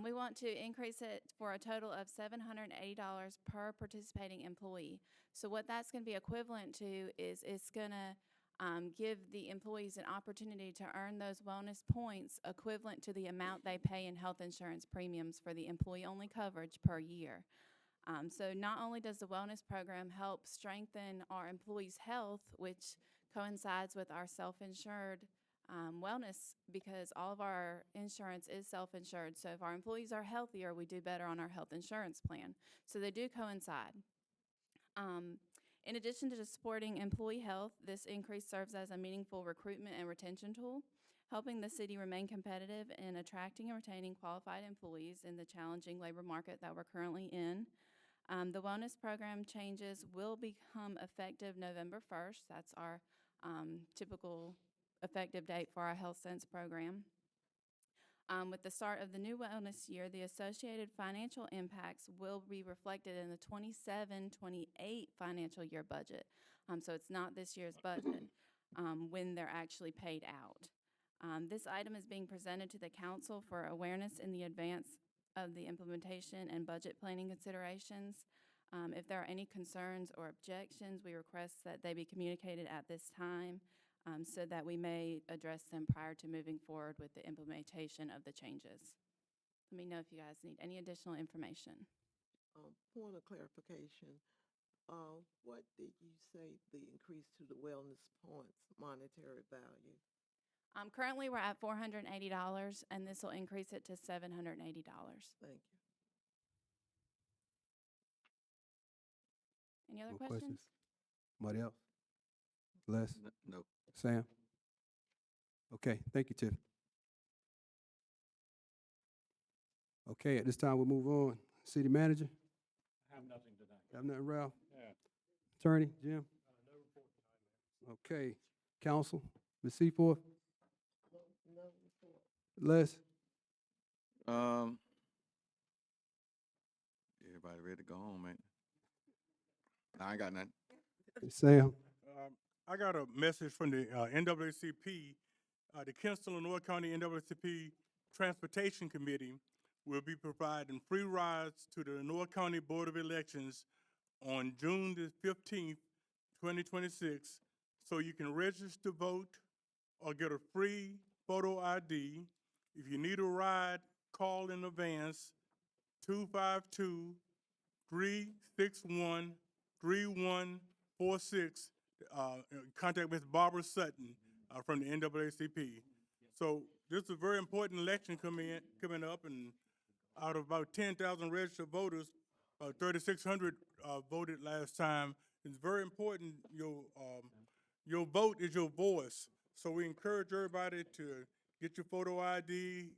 We want to increase it for a total of $780 per participating employee. So what that's going to be equivalent to is it's going to give the employees an opportunity to earn those wellness points equivalent to the amount they pay in health insurance premiums for the employee-only coverage per year. So not only does the wellness program help strengthen our employees' health, which coincides with our self-insured wellness, because all of our insurance is self-insured. So if our employees are healthier, we do better on our health insurance plan. So they do coincide. In addition to just supporting employee health, this increase serves as a meaningful recruitment and retention tool, helping the city remain competitive in attracting and retaining qualified employees in the challenging labor market that we're currently in. The wellness program changes will become effective November 1st. That's our typical effective date for our Health Sense program. With the start of the new wellness year, the associated financial impacts will be reflected in the 27-28 financial year budget. So it's not this year's budget when they're actually paid out. This item is being presented to the council for awareness in the advance of the implementation and budget planning considerations. If there are any concerns or objections, we request that they be communicated at this time so that we may address them prior to moving forward with the implementation of the changes. Let me know if you guys need any additional information. Point of clarification. What did you say the increase to the wellness points monetary value? Currently, we're at $480, and this will increase it to $780. Thank you. Any other No questions? Somebody else? Les? No. Sam? Okay, thank you, Tiff. Okay, at this time, we'll move on. City Manager? I have nothing tonight. Have nothing, Ralph? Yeah. Attorney, Jim? No report tonight, ma'am. Okay, Council, Ms. Seaforth? No report. Les? Everybody ready to go home, man? I ain't got nothing. Sam? I got a message from the NAACP. The Kinston, Lenoir County NAACP Transportation Committee will be providing free rides to the Lenoir County Board of Elections on June the 15th, 2026, so you can register to vote or get a free photo ID. If you need a ride, call in advance 252-361-3146. Contact Ms. Barbara Sutton from the NAACP. So this is a very important election coming up, and out of about 10,000 registered voters, about 3,600 voted last time. It's very important. Your vote is your voice. So we encourage everybody to get your photo ID,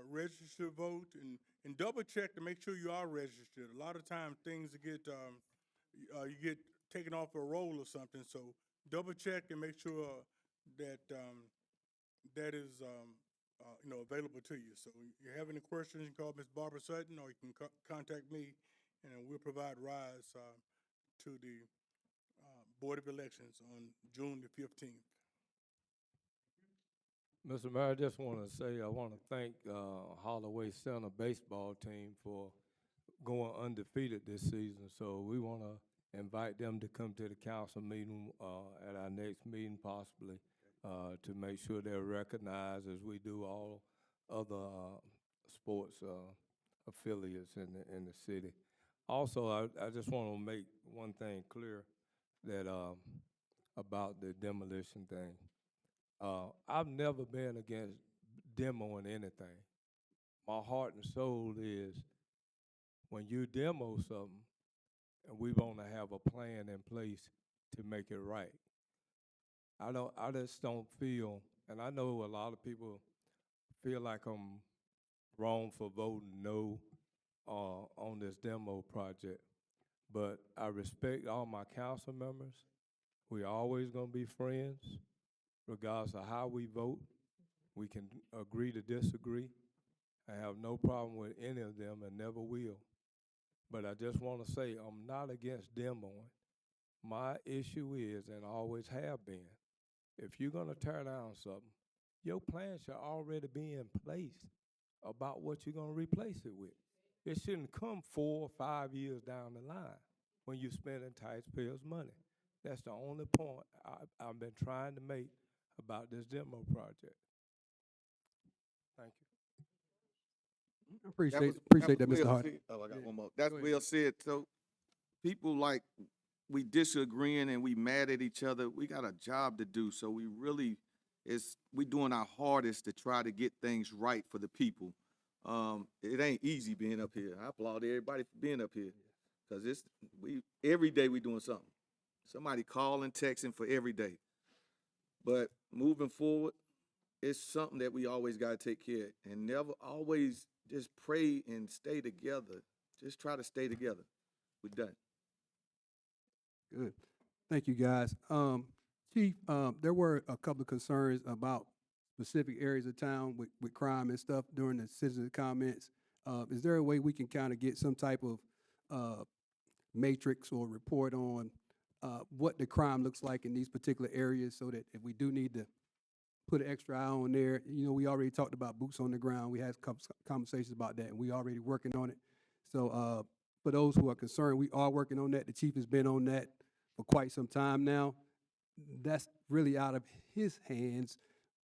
register to vote, and double check to make sure you are registered. A lot of times things get you get taken off a roll or something. So double check and make sure that that is available to you. So if you have any questions, you can call Ms. Barbara Sutton, or you can contact me, and we'll provide rides to the Board of Elections on June the 15th. Mr. Mayor, I just want to say, I want to thank Holloway Center baseball team for going undefeated this season. So we want to invite them to come to the council meeting at our next meeting possibly to make sure they're recognized as we do all other sports affiliates in the city. Also, I just want to make one thing clear that about the demolition thing. I've never been against demoing anything. My heart and soul is when you demo something, and we want to have a plan in place to make it right. I just don't feel, and I know a lot of people feel like I'm wrong for voting no on this demo project, but I respect all my council members. We always gonna be friends, regardless of how we vote. We can agree to disagree. I have no problem with any of them and never will. But I just want to say I'm not against demoing. My issue is, and always have been, if you're going to tear down something, your plan should already be in place about what you're going to replace it with. It shouldn't come 4 or 5 years down the line when you're spending taxpayers' money. That's the only point I've been trying to make about this demo project. Thank you. Appreciate that, was Mr. well Hardy. said. Oh, I got Yeah. one more. That's Go ahead. well said. So people like we disagreeing and we mad at each other. We got a job to do. So we really we doing our hardest to try to get things right for the people. It ain't easy being up here. I applaud everybody for being up here. Because every day we doing something. Somebody calling, texting for every day. But moving forward, it's something that we always got to take care of, and never always just pray and stay together. Just try to stay together. We're done. Good. Thank you, guys. Chief, there were a couple of concerns about specific areas of town with crime and stuff during the citizen comments. Is there a way we can kind of get some type of matrix or report on what the crime looks like in these particular areas, so that if we do need to put an extra eye on there, we already talked about boots on the ground. We had a couple conversations about that, and we already working on it. So for those who are concerned, we are working on that. The chief has been on that for quite some time now. That's really out of his hands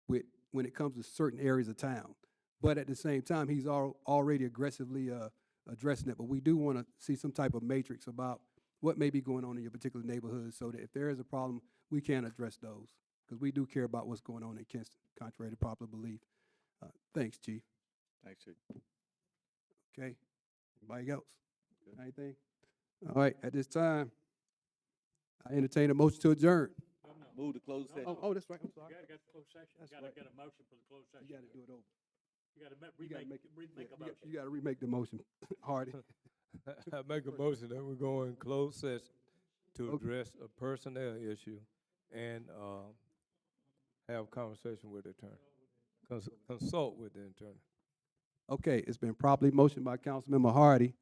when it comes to certain areas of town. But at the same time, he's already aggressively addressing it. But we do want to see some type of matrix about what may be going on in your particular neighborhood, so that if there is a problem, we can address those. Because we do care about what's going on in Kinston, contrary to popular belief. Thanks, Chief. Thanks, Chief. Okay. Anybody else? Anything? All right. At this time, I entertain a motion to adjourn. Move to close session. Oh, that's right. I'm sorry. You gotta get closed session. That's You gotta right. get a motion for the closed session. You got to do it over. You gotta You gotta remake a motion. You got to remake the motion, Hardy. I make a motion that we go in closed session to address a personnel issue and have a conversation with the attorney. Consult with the attorney. Okay, it's been properly motioned by Councilmember Hardy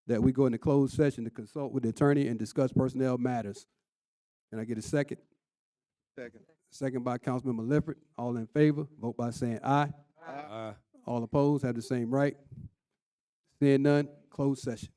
that we go into closed session to consult with the attorney and discuss personnel matters. Can I get a second? Second. Second by Councilmember Lifford. All in favor, vote by saying aye. Aye. All opposed have the same right. Seeing none, closed session.